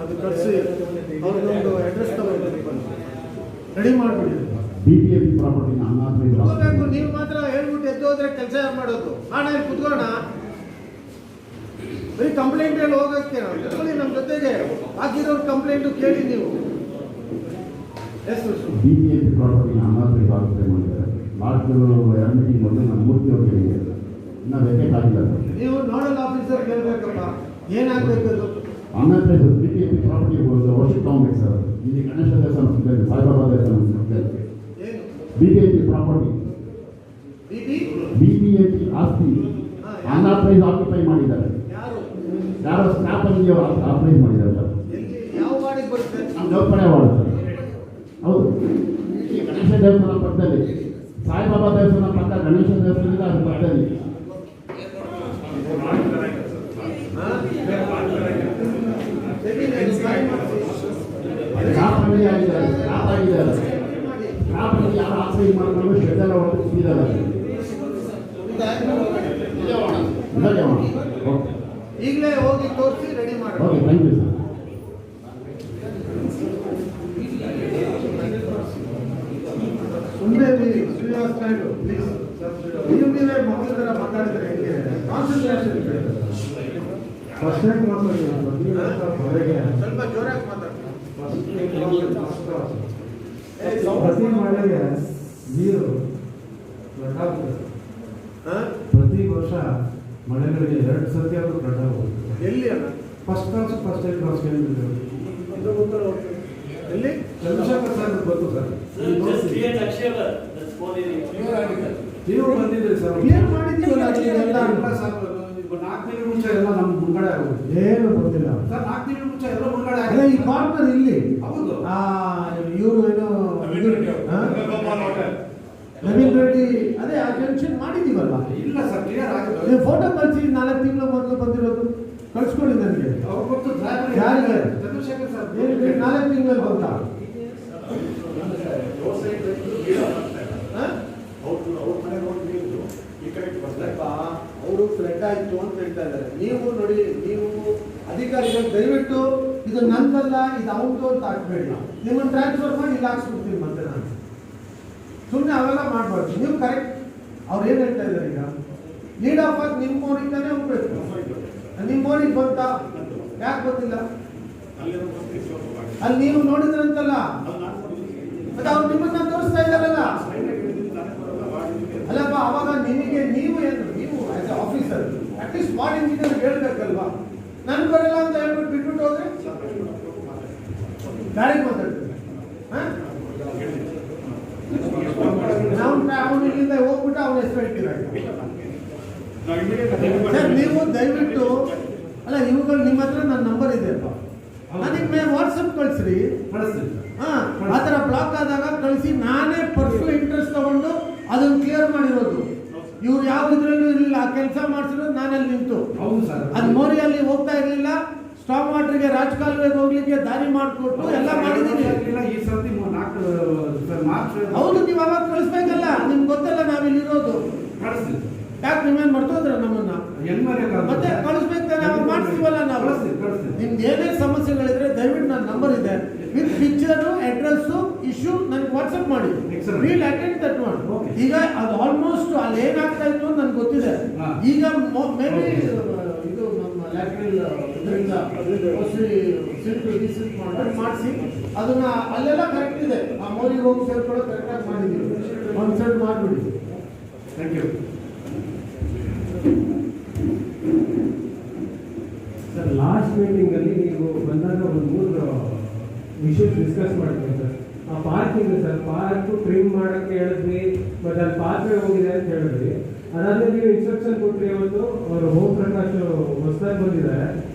ಅದು ಕಳಿಸಿ ಅವ್ರಿಗೊಂದು ಅಡ್ರೆಸ್ ತಗೊಂಡು ರೆಡಿ ಮಾಡ್ಬಿಡಿ. BPMP ಪ್ರಾಪರ್ಟಿನ ಕುತ್ಕೋಬೇಕು. ನೀವು ಮಾತ್ರ ಹೇಳ್ಬಿಟ್ಟು ಎದ್ದು ಹೋದ್ರೆ ಕೆಲಸ ಯಾರು ಮಾಡೋದು? ಇಲ್ಲಿ ಕುತ್ಕೋಣ. ಬರೀ ಕಂಪ್ಲೇಂಟ್ ಹೇಳಿ ಹೋಗಕ್ಕೆ ಕುತ್ಕೊಳ್ಳಿ. ನಮ್ಮ ಜೊತೆಗೆ ಹಾಕಿರೋರು ಕಂಪ್ಲೇಂಟು ಕೇಳಿ ನೀವು. BPMP ಪ್ರಾಪರ್ಟಿನ ಅನಾಥರಿಗೆ ಆಲೋಚನೆ ಮಾಡಿದ್ದಾರೆ. ಲಾಸ್ಟ್ 2 ಮೀಟಿಂಗ್ ಮೊದಲು ನಾನು ಮೂರ್ತಿ ಅವ್ರು ಹೇಳಿದ್ದೆ, ಇನ್ನೂ ವೆಕೆಟ್ ಆಗಿಲ್ಲ. ನೀವು ನೋಡಲ್ ಆಫೀಸರ್ ಕೇಳಬೇಕಪ್ಪ, ಏನಾಗಬೇಕು ಅದು? ಅನಾಥರೈಸ್ BPMP ಪ್ರಾಪರ್ಟಿ ವರ್ಷಕ್ಕೆ ತಗೊಂಬೇಕು ಸರ್. ಇಲ್ಲಿ ಗಣೇಶ ದೇವಸ್ಥಾನ ಸಿಗ್ತದೆ, ಸಾಯಿಬಾಬಾ ದೇವಸ್ಥಾನ ಸಿಗ್ತದೆ. BPMP ಪ್ರಾಪರ್ಟಿ, BPMP ಆಸ್ತಿ ಅನಾಥರೈಸ್ ಆಕ್ಯುಪೈ ಮಾಡಿದ್ದಾರೆ. ಯಾರೋ ಸ್ಕ್ರಾಪ್ ಅಲ್ಲಿ ಆಥರೈಸ್ ಮಾಡಿದ್ದಾರೆ ಸರ್. ಯಾವ ವಾರ್ಡಿಗೆ ಬರುತ್ತೆ? ನಮ್ಮ ಜೋಪಡೆ ವಾರ್ಡ್ ಸರ್. ಹೌದು, ಈ ಗಣೇಶ ದೇವಸ್ಥಾನ ಪಕ್ಕದಲ್ಲಿ, ಸಾಯಿಬಾಬಾ ದೇವಸ್ಥಾನ ಪಕ್ಕ ಗಣೇಶ ದೇವಸ್ಥಾನ ಇದೆ, ಅದ್ರ ಪಕ್ಕದಲ್ಲಿ. ಸ್ಕ್ರಾಪ್ ಅಂಗಡಿ ಆಗಿದ್ದಾರೆ, ಸ್ಕ್ರಾಪ್ ಆಗಿದ್ದಾರೆ. ಸ್ಕ್ರಾಪ್ ಅಂಗಡಿ ಯಾರು ಆಶ್ರಯ ಮಾಡ್ಕೊಂಡು ಶೆಡ್ ಎಲ್ಲ ಹೊರತು ಸಿಗಿದ್ದಾರೆ. ಓಕೆ, ಈಗಲೇ ಹೋಗಿ ತೋರಿಸಿ ರೆಡಿ ಮಾಡಿ. Okay, thank you sir. ಸುಮ್ಮನೆ ಶ್ರೀನಿವಾಸ್ ನಾಯ್ಡು ಪ್ಲೀಸ್, ನೀವೇ ಮಕ್ಕಳ ಥರ ಮಾತಾಡಿದ್ರೆ ಹೆಂಗೆ? ಕಾನ್ಸಂಟ್ರೇಷನ್ ಫಸ್ಟ್ ಟೈಮ್ ಸ್ವಲ್ಪ ಜೋರಾಗಿ ಮಾತಾಡಿ. ಪ್ರತಿ ಮಳೆಗೆ ನೀರು ಫ್ಲಡ್ ಆಗುತ್ತೆ. ಪ್ರತಿ ವರ್ಷ ಮಳೆಗಳಿಗೆ 2 ಸತಿ ಆದರೂ ಫ್ಲಡ್ ಆಗುತ್ತೆ. ಎಲ್ಲಿ ಅಣ್ಣ? First class first time class ಎಲ್ಲಿ? ಚಂದ್ರಶೇಖರ್ ಸರ್ ಗೊತ್ತು ಸರ್. ನೀವು ಬಂದಿದ್ದೀರಿ ಸರ್. ಏನ್ ಮಾಡಿದ್ದೀವಲ್ಲ ಅದನ್ನೆಲ್ಲ? 4 ತಿಂಗಳ ಮುಂಚೆ ಎಲ್ಲ ನಮ್ಮ ಮುಳುಗಡೆ ಆಗೋದು. ಏನು ಗೊತ್ತಿಲ್ಲ ಸರ್, 4 ತಿಂಗಳ ಮುಂಚೆ ಎಲ್ಲ ಮುಳುಗಡೆ ಅಲ್ಲ, ಈ ಕಾರ್ನರ್ ಇಲ್ಲಿ ಹೌದು. ಇವರು ಏನೋ ನವೀನ್ ರೆಡ್ಡಿ, ಅದೇ ಆ ಜಂಕ್ಷನ್ ಮಾಡಿದೀವಲ್ಲ. ಇಲ್ಲ ಸರ್, ಕ್ಲಿಯರ್ ಆಗಿದೆ. ನೀವು ಫೋಟೋ ಕಳಿಸಿ, 4 ತಿಂಗಳ ಮೊದಲು ಬಂದಿರೋದು ಕಳ್ಸ್ಕೊಳ್ಳಿ ನನಗೆ. ಅವ್ರು ಗೊತ್ತು ಯಾರಿಗೆ? ಚಂದ್ರಶೇಖರ್ ಸರ್. 4 ತಿಂಗಳಲ್ಲಿ ಬಂತ? ಅವರು ಫ್ಲಡ್ ಆಯ್ತು ಅಂತ ಹೇಳ್ತಾ ಇದ್ದಾರೆ. ನೀವು ನೋಡಿ, ನೀವು ಅಧಿಕಾರಿಗಳು ದಯವಿಟ್ಟು ಇದು ನಂದಲ್ಲ, ಇದು ಅವತ್ತು ಅಂತ ಹಾಕ್ಬೇಡಿ. ನಿಮ್ಮನ್ನು ಟ್ರಾನ್ಸ್ಫರ್ ಮಾಡಿ ಇಲ್ಲಿ ಹಾಕ್ಸ್ಬಿಡ್ತೀನಿ ಮತ್ತೆ ನಾನು. ಸುಮ್ಮನೆ ಅವೆಲ್ಲ ಮಾಡಬಾರ್ದು. ನೀವು ಕರೆಕ್ಟ್ ಅವ್ರು ಏನು ಹೇಳ್ತಾ ಇದ್ದಾರೆ ಈಗ, ಲೀಡ್ ಆಫ್ ಆಗಿ ನಿಮ್ಮ ಮೋನಿಂದಾನೇ ಹೋಗ್ಬೇಕು. ನಿಮ್ಮ ಮೋನಿಗೆ ಬಂತ? ಯಾಕೆ ಬಂದಿಲ್ಲ? ಅಲ್ಲಿ ನೀವು ನೋಡಿದ್ರಂತಲ್ಲ, ಮತ್ತೆ ಅವ್ರು ನಿಮ್ಮನ್ನ ತೋರಿಸ್ತಾ ಇದ್ದಾರಲ್ಲ. ಅಲ್ಲಪ್ಪ, ಅವಾಗ ನಿಮಗೆ ನೀವು ಏನು, ನೀವು as a officer at least ward engineer ಹೇಳ್ಬೇಕಲ್ವಾ? ನನ್ ಬರಲ್ಲ ಅಂತ ಹೇಳ್ಬಿಟ್ಟು ಬಿಟ್ಬಿಟ್ಟು ಹೋದ್ರೆ ಗಾಳಿಗೆ ಮಾತಾಡ್ತಾರೆ. ಅವನು ಇಲ್ಲಿಂದ ಹೋಗ್ಬಿಟ್ಟು ಅವನ ಹೆಸರು ಹೇಳ್ತೀರ. ಸರ್, ನೀವು ದಯವಿಟ್ಟು ಅಲ್ಲ, ಇವುಗಳು ನಿಮ್ಮ ಹತ್ರ ನನ್ನ ನಂಬರ್ ಇದೆ ಅಪ್ಪ, ನನಗೆ ವಾಟ್ಸಪ್ ಕಳಿಸ್ರಿ. ಆ ಥರ ಬ್ಲಾಕ್ ಆದಾಗ ಕಳಿಸಿ, ನಾನೇ ಪರ್ಸನಲ್ ಇಂಟ್ರೆಸ್ಟ್ ತಗೊಂಡು ಅದನ್ನು ಕ್ಲಿಯರ್ ಮಾಡಿರೋದು. ಇವ್ರು ಯಾವ ಇದ್ರಲ್ಲೂ ಕೆಲಸ ಮಾಡಿಸಿರೋದು ನಾನಲ್ಲಿ ನಿಂತು. ಹೌದು ಸರ್. ಅದು ಮೋರಿಯಲ್ಲಿ ಹೋಗ್ತಾ ಇರಲಿಲ್ಲ, ಸ್ಟಾಕ್ ವಾಟರ್ಗೆ ರಾಜಕಾಲುವೆಗೆ ಹೋಗ್ಲಿಕ್ಕೆ ದಾರಿ ಮಾಡಿಕೊಟ್ಟು ಎಲ್ಲ ಮಾಡಿದೀನಿ. ಈ ಸರ್ತಿ 4 ಮಾರ್ಚ್ ಹೌದು, ನೀವು ಅವಾಗ ಕಳಿಸ್ಬೇಕಲ್ಲ, ನಿಮ್ಗೆ ಗೊತ್ತಲ್ಲ ನಾವಿಲ್ಲಿರೋದು. ಕಳಿಸ್ತೀವಿ. ಯಾಕೆ ನೀವೇನು ಮಾಡ್ತೋದ್ರ ನಮ್ಮನ್ನ? ಮತ್ತೆ ಕಳಿಸ್ಬೇಕು ನಾವು ಮಾಡ್ತೀವಲ್ಲ ನಾವು. ನಿಮ್ದು ಏನೇ ಸಮಸ್ಯೆಗಳಿದ್ರೆ ದಯವಿಟ್ಟು ನನ್ನ ನಂಬರ್ ಇದೆ, ವಿತ್ ಪಿಕ್ಚರು, ಅಡ್ರೆಸ್ಸು, ಇಶ್ಯೂ ನನಗೆ ವಾಟ್ಸಪ್ ಮಾಡಿ. Will attend that one. ಈಗ ಅದು ಆಲ್ಮೋಸ್ಟ್ ಅಲ್ಲಿ ಏನಾಗ್ತಾ ಇತ್ತು ಅಂತ ನನಗೆ ಗೊತ್ತಿದೆ. ಈಗ ಮೇ ಬಿ ಇದು ನಮ್ಮ ಲ್ಯಾಟ್ರಲ್ ಇದರಿಂದ ಮಾಡಿಸಿ ಅದನ್ನ ಅಲ್ಲೆಲ್ಲ ಕರೆಕ್ಟ್ ಇದೆ. ಆ ಮೋರಿಗೆ ಹೋಗಿ ಸೇರ್ಕೊಳ್ಳೋ ಕರೆಕ್ಟಾಗಿ ಮಾಡಿದ್ದೀವಿ. ಒಂದು ಸೆಟ್ ಮಾಡಿಬಿಡಿ. Thank you sir. ಲಾಸ್ಟ್ ಮೀಟಿಂಗಲ್ಲಿ ನೀವು ಬಂದಾಗ ಒಂದು 3 ಇಶ್ಯೂಸ್ ಡಿಸ್ಕಸ್ ಮಾಡಿದ್ವಿ ಸರ್. ಆ ಪಾರ್ಕಿಂಗ್ ಸರ್, ಪಾರ್ಕ್ ಟ್ರಿಮ್ ಮಾಡೋಕ್ಕೆ ಹೇಳಿದ್ವಿ, ಬಟ್ ಅಲ್ಲಿ ಪಾತ್ರೆ ಹೋಗಿದೆ ಅಂತ ಹೇಳಿದ್ವಿ. ಅದಾದ್ಮೇಲೆ ನೀವು ಇನ್ಸ್ಟ್ರಕ್ಷನ್ ಕೊಟ್ಟರೆ ಇವತ್ತು ಅವರು ಓಂ ಪ್ರಕಾಶ್ ಹೊಸದಾಗಿ ಬಂದಿದ್ದಾರೆ,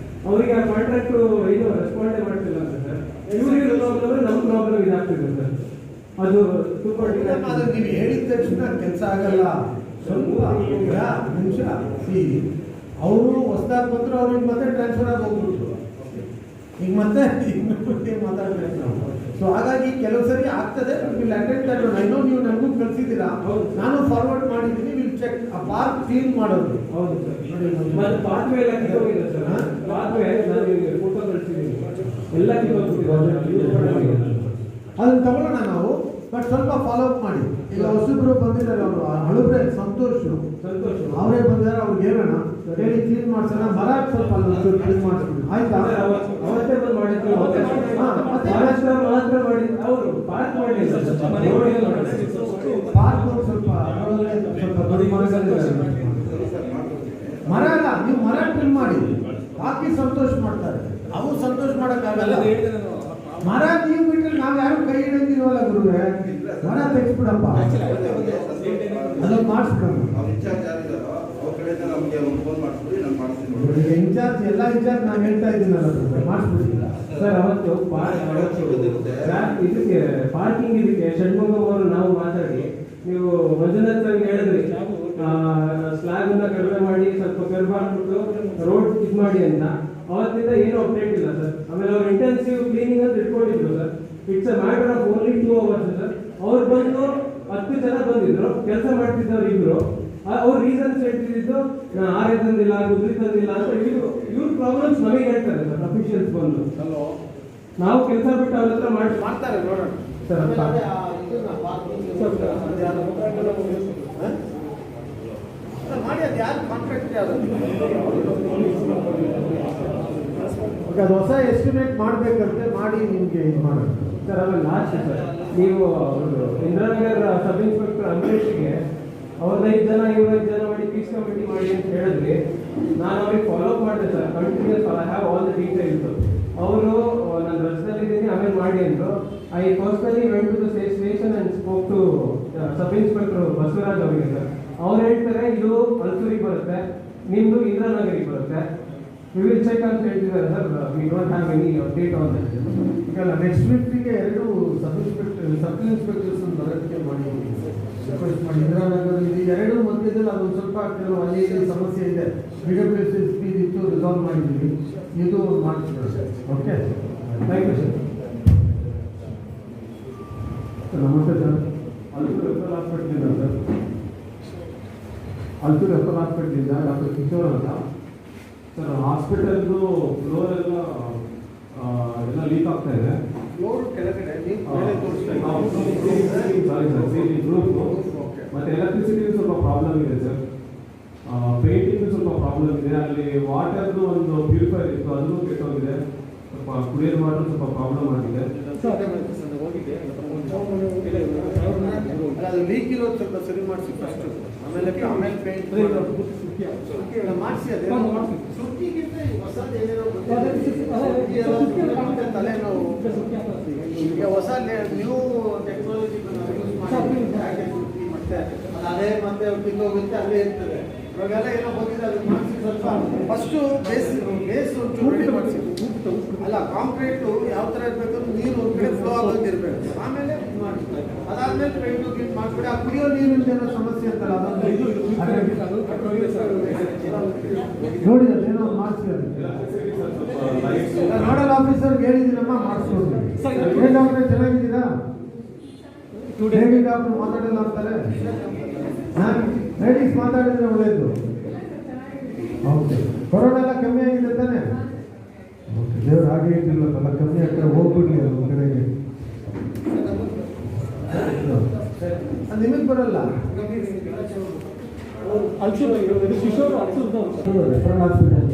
ಅವರಿಗೆ ಆ ಕಾಂಟ್ರಾಕ್ಟು ಏನು ರೆಸ್ಪಾಂಡೇ ಮಾಡ್ತಿಲ್ಲ ಅಂತ ಸರ್. ಇವ್ರಿಗೆ ಪ್ರಾಬ್ಲಮ್, ನಮ್ಮ ಪ್ರಾಬ್ಲಮ್ ಇದಾಗ್ತಿದೆ ಸರ್. ಅದು ತುಂಬ ಅದು ನೀವು ಹೇಳಿದ ತಕ್ಷಣ ಕೆಲಸ ಆಗಲ್ಲ. ಸ್ವಲ್ಪ ನಿಮಿಷ ಅವರು ಹೊಸದಾಗಿ ಬಂದ್ರು, ಅವ್ರಿಗೆ ಮತ್ತೆ ಟ್ರಾನ್ಸ್ಫರ್ ಆಗಿ ಹೋಗ್ಬಿಟ್ರು. ಈಗ ಮತ್ತೆ ಮಾತಾಡ್ಬೇಕು ನಾವು. ಸೊ ಹಾಗಾಗಿ ಕೆಲವು ಸರಿ ಆಗ್ತದೆ. Will attend that one. I know ನೀವು ನನಗೂ ಕಳಿಸಿದ್ದೀರಾ, ನಾನು ಫಾರ್ವರ್ಡ್ ಮಾಡಿದ್ದೀನಿ. Will check. ಆ ಪಾರ್ಕ್ ಕ್ಲೀನ್ ಮಾಡೋದು. ಹೌದು ಸರ್. ಮತ್ತೆ ಪಾತ್ವೆ ಎಲ್ಲ ಕಿತ್ತೋಗಿದೆ ಸರ್. ಪಾತ್ವೆ ನಾನು ಫೋಟೋ ಕಳಿಸಿದ್ದೀನಿ, ಎಲ್ಲ ಕಿತ್ತೋಗ್ಬಿಟ್ಟಿದೆ. ಅದನ್ನ ತಗೊಳ್ಳೋಣ ನಾವು, ಬಟ್ ಸ್ವಲ್ಪ ಫಾಲೋ ಅಪ್ ಮಾಡಿ. ಈಗ ಹೊಸಬ್ರು ಬಂದಿದ್ದಾರೆ, ಅವರು ಹಳುಬ್ರೆ ಸಂತೋಷ್ ಅವರೇ ಬಂದಿದ್ದಾರೆ, ಅವ್ರಿಗೆ ಹೇಳೋಣ, ಹೇಳಿ ಕ್ಲೀನ್ ಮಾಡ್ಸೋಣ. ಮರ ಸ್ವಲ್ಪ ಅಲ್ಲೊಂದು ಕ್ಲೀನ್ ಮಾಡಿಸ್ಬಿಡಿ, ಆಯ್ತಾ? ಅವತ್ತೇ ಬಂದು ಮಾಡಿದ್ರು, ಮಾತ್ರ ಮಾಡಿ ಅವರು ಪಾರ್ಕ್ ಮಾಡಿ ಪಾರ್ಕ್ ಸ್ವಲ್ಪ ಮರ ಅಲ್ಲ, ನೀವು ಮರ ಟ್ರಿಮ್ ಮಾಡಿ, ಬಾಕಿ ಸಂತೋಷ ಮಾಡ್ತಾರೆ. ಅವು ಸಂತೋಷ ಮಾಡೋಕ್ಕಾಗಲ್ಲ. ಮರ ನೀವು ಬಿಟ್ಟರೆ ನಾವು ಯಾರು ಕೈ ಹಿಡಿದಿಲ್ವಲ್ಲ ಗುರುವೆ. ಮರ ತೆಗೆಸ್ಬಿಡಪ್ಪ, ಅದನ್ನು ಮಾಡಿಸ್ಬಿಡೋಣ. ಇನ್ಚಾರ್ಜ್ ಎಲ್ಲ ಇನ್ಚಾರ್ಜ್ ನಾನು ಹೇಳ್ತಾ ಇದ್ದೀನಲ್ಲ, ಮಾಡಿಸ್ಬಿಡ್ತಿಲ್ಲ ಸರ್. ಅವತ್ತು ಇದಕ್ಕೆ ಪಾರ್ಕಿಂಗ್ ಇದಕ್ಕೆ ಷಣ್ಮುಖ ಅವರು ನಾವು ಮಾತಾಡಿ, ನೀವು ಮಂಜುನಾಥ್ ಸರ್ ಹೇಳಿದ್ರಿ ಸ್ಲ್ಯಾಬ್ ಅನ್ನ ಕಡಿಮೆ ಮಾಡಿ ಸ್ವಲ್ಪ ಕರ್ವ್ ಹಾಕ್ಬಿಟ್ಟು ರೋಡ್ ಇದು ಮಾಡಿ ಅಂತ. ಅವತ್ತಿಂದ ಏನು ಅಪ್ಡೇಟ್ ಇಲ್ಲ ಸರ್. ಆಮೇಲೆ ಅವ್ರು ಇಂಟೆನ್ಸಿವ್ ಕ್ಲೀನಿಂಗ್ ಅಂತ ಇಟ್ಕೊಂಡಿದ್ರು sir. It's a matter of only 2 hours sir. ಅವ್ರು ಬಂದು 10 ಜನ ಬಂದಿದ್ರು, ಕೆಲಸ ಮಾಡ್ತಿದ್ದವ್ರು ಇಬ್ರು. ಅವ್ರ ರೀಸನ್ಸ್ ಹೇಳ್ತಿದ್ದು ಆರೆ ತಂದಿಲ್ಲ, ಗುದ್ರಿ ತಂದಿಲ್ಲ ಅಂತ ಇವ್ರ ಪ್ರಾಬ್ಲಮ್ಸ್ ನಮಗೆ ಹೇಳ್ತಾರೆ ಸರ್. ಅಫಿಷಿಯಲ್ಸ್ ಬಂದು ನಾವು ಕೆಲಸ ಬಿಟ್ಟು ಅವ್ರ ಹತ್ರ ಮಾಡ್ತಾರೆ ನೋಡೋಣ ಸರ್. ಮಾಡಿ. ಅದು ಯಾರು ಕಾಂಟ್ರಾಕ್ಟ್ ಯಾರು? ಅದು ಹೊಸ ಎಸ್ಟಿಮೇಟ್ ಮಾಡಬೇಕಂತೆ, ಮಾಡಿ ನಿಮಗೆ ಇದು ಮಾಡೋದು ಸರ್. ಆಮೇಲೆ ಲಾಸ್ಟ್ ಸರ್, ನೀವು ಇಂದಿರಾನಗರ ಸಬ್ ಇನ್ಸ್ಪೆಕ್ಟರ್ ಅಂಬರೀಷ್ಗೆ ಅವ್ರದ್ದು 5 ಜನ, ಇವ್ರ 5 ಜನ ಮಾಡಿ ಪೀಸ್ ಕಮಿಟಿ ಮಾಡಿ ಅಂತ ಹೇಳಿದ್ರಿ. ನಾನು ಅವ್ರಿಗೆ ಫಾಲೋ ಅಪ್ ಮಾಡಿದೆ sir, continues. I have all the details. ಅವರು ನಾನು ರಜದಲ್ಲಿದ್ದೀನಿ, ಆಮೇಲೆ ಮಾಡಿ ಅಂದರು. I personally went to the station and spoke to sub inspector Basavaraj ಅವರಿಗೆ ಸರ್. ಅವ್ರು ಹೇಳ್ತಾರೆ ಇದು ಅಲ್ಸೂರಿಗೆ ಬರುತ್ತೆ, ನಿಮ್ಮದು ಇಂದಿರಾನಗರಿಗೆ ಬರುತ್ತೆ. ವಿ ವಿಲ್ ಚೆಕ್ ಅಂತ ಹೇಳ್ತಿದ್ದಾರೆ sir. We don't have any update on that. ಈಗ ನೆಕ್ಸ್ಟ್ ವೀಕ್ಗೆ 2 ಸಬ್ ಇನ್ಸ್ಪೆಕ್ಟರ್ಸ್ ಬರೋದಕ್ಕೆ ಮಾಡಿ ರಿಕ್ವೆಸ್ಟ್ ಮಾಡಿ. ಇಂದಿರಾನಗರ ಇದು 2 ಮಧ್ಯದಲ್ಲಿ ಅದೊಂದು ಸ್ವಲ್ಪ ಕೆಲವು ಅಲ್ಲಿ ಸಮಸ್ಯೆ ಇದೆ. BWSP ಇತ್ತು, ರಿಸಾಲ್ವ್ ಮಾಡಿದ್ದೀವಿ. ಇದು ಮಾಡ್ತೀವಿ sir. Okay, thank you sir. ನಮಸ್ತೆ ಸರ್. ಅಲ್ಸೂರು ರೆಫರಲ್ ಹಾಸ್ಪಿಟ್ಲಿಂದ ಸರ್. ಅಲ್ಸೂರು ರೆಫರಲ್ ಹಾಸ್ಪಿಟ್ಲಿಂದ ಡಾಕ್ಟರ್ ಕಿಶೋರ್ ಅಂತ ಸರ್. ಹಾಸ್ಪಿಟಲ್ದು ಫ್ಲೋರ್ ಎಲ್ಲ ಲೀಕ್ ಆಗ್ತಾ ಇದೆ. ಸಾರಿ ಸರ್, ರೂಫು ಮತ್ತು ಎಲೆಕ್ಟ್ರಿಸಿಟಿ ಸ್ವಲ್ಪ ಪ್ರಾಬ್ಲಮ್ ಇದೆ ಸರ್. ಪೇಂಟಿಂಗ್ ಸ್ವಲ್ಪ ಪ್ರಾಬ್ಲಮ್ ಇದೆ. ಅಲ್ಲಿ ವಾಟರ್ದು ಒಂದು ಪ್ಯೂರಿಫೈರ್ ಇತ್ತು, ಅದನ್ನು ಕೆಟ್ಟೋಗಿದೆ. ಸ್ವಲ್ಪ ಕುಡಿಯೋದು ವಾಟರ್ ಸ್ವಲ್ಪ ಪ್ರಾಬ್ಲಮ್ ಆಗಿದೆ. ಅದು ಲೀಕ್ ಇರೋದು ಸ್ವಲ್ಪ ಸರಿ ಮಾಡಿಸಿ ಫಸ್ಟ್, ಆಮೇಲೆ ಪೇಂಟ್ ಮಾಡಿಸಿ. ಅದೇ ಸುಟ್ಟಿಗಿಂತ ಹೊಸದು ಏನೇನೋ ತಲೆನೋವು. ಈಗ ಹೊಸ ನ್ಯೂ ಟೆಕ್ನಾಲಜಿ ಯೂಸ್ ಮಾಡಿ ಮತ್ತೆ ಅದೇ ಮತ್ತೆ ಕಿತ್ತೋಗುತ್ತೆ, ಅಲ್ಲೇ ಇರ್ತದೆ. ಇವಾಗೆಲ್ಲ ಏನೋ ಹೋಗಿದೆ ಅದಕ್ಕೆ ಮಾಡಿಸಿ ಸ್ವಲ್ಪ ಫಸ್ಟು ಬೇಸ್ ಒಂಚೂರು ರೆಡಿ ಮಾಡಿಸಿ. ಅಲ್ಲ ಕಾಂಕ್ರೀಟು ಯಾವ ಥರ ಇರಬೇಕು ಅಂದ್ರೆ ನೀರು ಒಂದು ಕಡೆ ಫ್ಲೋ ಆಗೋದು ಇರಬೇಕು, ಆಮೇಲೆ ಇದು ಮಾಡಿ. ಅದಾದ್ಮೇಲೆ ಪೇಂಟು ಗೀಟ್ ಮಾಡಿಬಿಡಿ. ಆ ಕುಡಿಯೋ ನೀರಿನ ಏನೋ ಸಮಸ್ಯೆ ಅಂತಲ್ಲ ಅದೊಂದು ಇದು ನೋಡಿ, ಅದೇನೋ ಮಾಡಿಸಿ. ನೋಡಲ್ ಆಫೀಸರ್ಗೆ ಹೇಳಿದ್ದೀನಮ್ಮ ಮಾಡಿಸ್ಬೋದು. ಏನು ಡಾಕ್ಟ್ರೆ ಚೆನ್ನಾಗಿದ್ದೀರಾ? ಲೇಡಿ ಡಾಕ್ಟ್ರು ಮಾತಾಡಲ್ಲ ಅಂತಾರೆ. ಲೇಡೀಸ್ ಮಾತಾಡಿದ್ರೆ ಒಳ್ಳೆಯದು. ಓಕೆ, ಕೊರೋನಾ ಎಲ್ಲ ಕಮ್ಮಿ ಆಗಿದೆ ತಾನೆ? ಓಕೆ, ದೇವ್ರು ಹಾಗೆ ಇಟ್ಟಿಲ್ವಲ್ಲ, ಕಮ್ಮಿ ಆಗ್ತಾ ಹೋಗ್ಬಿಡ್ಲಿ ಅದು ಒಂದು ಕಡೆಗೆ. ಅದು ನಿಮಗೆ ಬರಲ್ಲ. ರೆಫರಲ್ ಹಾಸ್ಪಿಟಲ್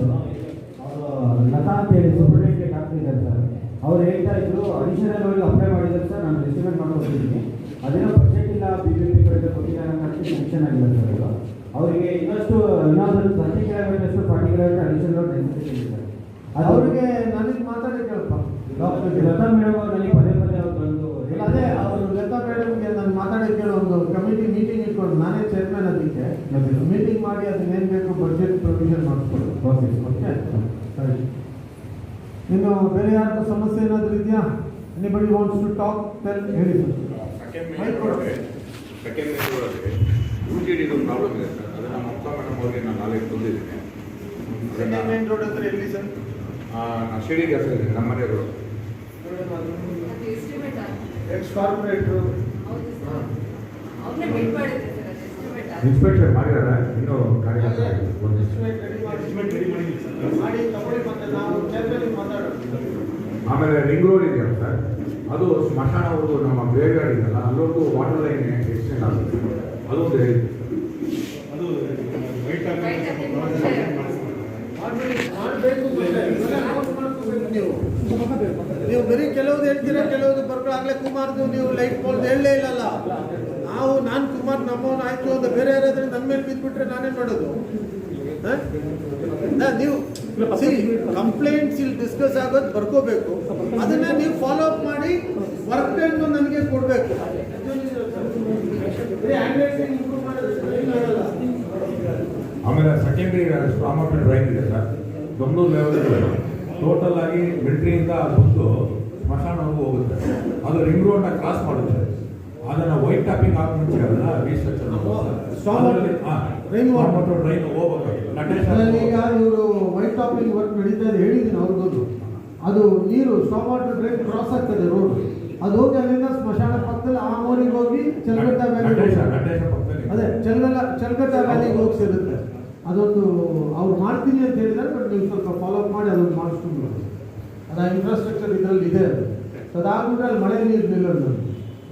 ಲತಾ ಅಂತೇಳಿ ಸೂಪರ್ಡೆಂಟೆಂಟ್ ಆಗ್ತಿದ್ದಾರೆ ಸರ್. ಅವ್ರು ಹೇಳ್ತಾ ಇದ್ರು ಅಡಿಷನಲ್ ಅವ್ರಿಗೆ ಅಪ್ಲೈ ಮಾಡಿದ್ದಾರೆ ಸರ್, ನಾನು ಎಸ್ಟಿಮೇಟ್ ಮಾಡ್ಕೊಟ್ಟಿದ್ದೀನಿ. ಅದೇನೋ ಬಜೆಟ್ ಇಲ್ಲ, BJP ಕಡೆಗೆ ಕೊಟ್ಟಿದ್ದಾರೆ ಅಂತ ಟೆನ್ಷನ್ ಆಗಿಲ್ಲ ಸರ್. ಅದು ಅವರಿಗೆ ಇನ್ನಷ್ಟು ಇನ್ನೊಂದು 30 ಕಿಲೋಮೀಟರ್ಸ್ 40 ಕಿಲೋಮೀಟರ್ ಅಡಿಷನಲ್ ನೆಸೆಸಿಟಿ ಇದೆ ಸರ್. ಅದು ಅವ್ರಿಗೆ ನನಗೆ ಮಾತಾಡಿ ಕೇಳಪ್ಪ. ಡಾಕ್ಟರ್ ಲತಾ ಮೇಡಮ್ ಅವರು ನನಗೆ ಪದೇ ಪದೇ ಅವ್ರು ಬಂದು ಅದೇ ಅವರು ಲತಾ ಮೇಡಮ್ಗೆ ನಾನು ಮಾತಾಡಿ ಕೇಳೋ ಒಂದು ಕಮಿಟಿ ಮೀಟಿಂಗ್ ಇಟ್ಕೊಂಡು, ನಾನೇ ಚೇರ್ಮನ್ ಅದಕ್ಕೆ ಮೀಟಿಂಗ್ ಮಾಡಿ ಅದನ್ನೇನು ಬೇಕು ಬಜೆಟ್ ಪ್ರೊವಿಷನ್ ಮಾಡಿಸ್ಕೊಡು. ಓಕೆ ಓಕೆ ಸರಿ. ಇನ್ನು ಬೇರೆ ಯಾರ್ದು ಸಮಸ್ಯೆ ಏನಾದರೂ ಇದೆಯಾ? Anybody wants to talk tell ಹೇಳಿ ಸರ್. ಸೆಕೆಂಡ್ UTD ಪ್ರಾಬ್ಲಮ್ ಇದೆ ಸರ್, ಅದನ್ನು ಮಮತಾ ಮೇಡಮ್ ಅವ್ರಿಗೆ ನಾನು ನಾಳೆ ತಂದಿದ್ದೀನಿ. ಮೇನ್ ರೋಡ್ ಹತ್ರ ಎಲ್ಲಿ ಸರ್? ಶಿಡಿಗೆ ಸರ್ ಇದೆ ನಮ್ಮ ಮನೆ ರೋಡ್. ಎಕ್ಸ್ ಕಾರ್ಪೊರೇಟ್ರು ಇನ್ಸ್ಪೆಕ್ಷನ್ ಮಾಡಿದ್ದಾರೆ, ಇನ್ನೂ ಕಾರ್ಯಕರ್ತ ಮಾಡಿ ತಗೊಳ್ಳಿ, ಮತ್ತೆ ನಾವು ಚೇರ್ಮನ್ ಮಾತಾಡೋಣ. ಆಮೇಲೆ ರಿಂಗ್ ರೋಡ್ ಇದೆಯಲ್ಲ ಸರ್, ಅದು ಸ್ಮಶಾನವರೆಗೂ ನಮ್ಮ ಬೇರ್ಗಾಡಿ ಇದೆಯಲ್ಲ ಅಲ್ಲೊಂದು ವಾಟರ್ ಲೈನ್ ಎಕ್ಸ್ಟೆಂಡ್ ಆಗುತ್ತೆ. ಅದೊಂದು ನೀವು ಬರೀ ಕೆಲವ್ದು ಹೇಳ್ತೀರಾ, ಕೆಲವ್ದು ಬರ್ಕೊಂಡು ಆಗ್ಲೇ ಕುಮಾರ್ದು ನೀವು ಲೈಟ್ ಪೋಲ್ ಹೇಳಲೇ ಇಲ್ಲಲ್ಲ. ನಾನು ಕುಮಾರ್ ನಮ್ಮವನು ಆಯ್ತು ಅಂತ ಬೇರೆ ಯಾರಾದ್ರೆ ನನ್ನ ಮೇಲೆ ಬಿದ್ದುಬಿಟ್ರೆ ನಾನೇನು ಮಾಡೋದು? ನೀವು ಕಂಪ್ಲೇಂಟ್ಸ್ ಇಲ್ಲಿ ಡಿಸ್ಕಸ್ ಆಗೋದು ಬರ್ಕೋಬೇಕು, ಅದನ್ನ ನೀವು ಫಾಲೋ ಅಪ್ ಮಾಡಿ ವರ್ಕ್ ಟೈಮ್ ನನಗೆ ಕೊಡಬೇಕು. ಆಮೇಲೆ ಸೆಕೆಂಡ್ರಿ ಸ್ಟ್ರಾಂಗ್ ಡ್ರೈನ್ ಇದೆ ಸರ್, ದೊಮ್ಮೂರು ಲೆವೆಲ್ ಟೋಟಲ್ ಆಗಿ ಮಿಲಿಟರಿಯಿಂದ ಬಂದು ಸ್ಮಶಾನವರೆಗೂ ಹೋಗುತ್ತೆ. ಅದು ರಿಂಗ್ ರೋಡ್ನ ಕ್ರಾಸ್ ಮಾಡುತ್ತೆ. ಅದನ್ನು ವೈಟ್ ಟಾಪಿಂಗ್ ಹಾಕಿ ಮುಂಚೆ ಅದನ್ನ ರೀಸ್ಟ್ರಕ್ಚರ್ ಡ್ರೈನ್ ಹೋಗ್ಬೇಕು. ಈಗ ಇವರು ವೈಟ್ ಟಾಪಿಂಗ್ ವರ್ಕ್ ನಡೀತಾ ಇದೆ ಹೇಳಿದ್ದೀನಿ ಅವ್ರಿಗೂ. ಅದು ನೀರು ಸ್ಟಾಪ್ ವಾಟರ್ ಡ್ರೈನ್ ಕ್ರಾಸ್ ಆಗ್ತದೆ ರೋಡ್, ಅದು ಹೋಗಿ ಅಲ್ಲಿಂದ ಸ್ಮಶಾನ ಪಕ್ಕದಲ್ಲಿ ಆ ಊರಿಗೆ ಹೋಗಿ ಚಲಗಟ್ಟ ವ್ಯಾಲಿ, ಅದೇ ಚಲಗಟ್ಟ ವ್ಯಾಲಿಗೆ ಹೋಗಿ ಸೇರುತ್ತೆ. ಅದೊಂದು ಅವ್ರು ಮಾಡ್ತೀನಿ ಅಂತ ಹೇಳಿದ್ದಾರೆ, ಬಟ್ ನೀವು ಸ್ವಲ್ಪ ಫಾಲೋ ಅಪ್ ಮಾಡಿ ಅದೊಂದು ಮಾಡಿಸ್ಕೊಂಡು ಅದು ಇನ್ಫ್ರಾಸ್ಟ್ರಕ್ಚರ್ ಇದರಲ್ಲಿ ಇದೆ. ಅದಾಗ್ಬಿಟ್ರೆ ಅಲ್ಲಿ ಮಳೆ ನೀರು ನಿಲ್ಲೋದು.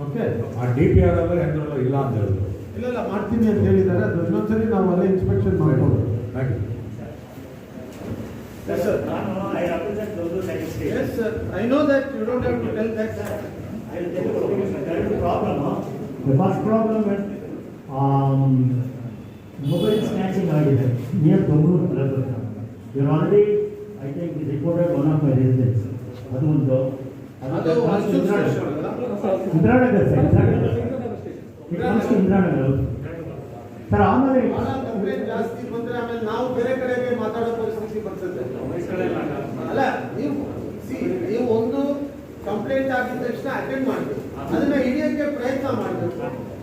ಓಕೆ, ಆ DPR ಅಂದರೆ ಇಲ್ಲ ಅಂತ ಹೇಳಿದ್ರು. ಇಲ್ಲ ಮಾಡ್ತೀನಿ ಅಂತ ಹೇಳಿದ್ದಾರೆ. ಅದು ಇನ್ನೊಂದ್ಸರಿ ನಾವು ಅಲ್ಲೇ ಇನ್ಸ್ಪೆಕ್ಷನ್ ಮಾಡ್ಬೋದು. Yes, sir. I represent those statistics. Yes, sir. I know that you don't have to tell that. I will tell you there is a problem. The first problem is mobile snatching ಆಗಿದೆ near Dongur Club. You are already, I think, reported one of my residents. ಅದು ಒಂದು Indiranagar sir, Indiranagar sir. ಆಮೇಲೆ ಜಾಸ್ತಿ ಬಂದ್ರೆ ಆಮೇಲೆ ನಾವು ಬೇರೆ ಕಡೆಗೆ ಮಾತಾಡೋ ಪರಿಸ್ಥಿತಿ ಬರ್ತದೆ. ಅಲ್ಲ, ನೀವು ಒಂದು ಕಂಪ್ಲೇಂಟ್ ಆಗಿದ ತಕ್ಷಣ ಅಟೆಂಡ್ ಮಾಡಬೇಕು, ಅದನ್ನ ಹಿಡಿಯೋಕ್ಕೆ ಪ್ರಯತ್ನ ಮಾಡಬೇಕು.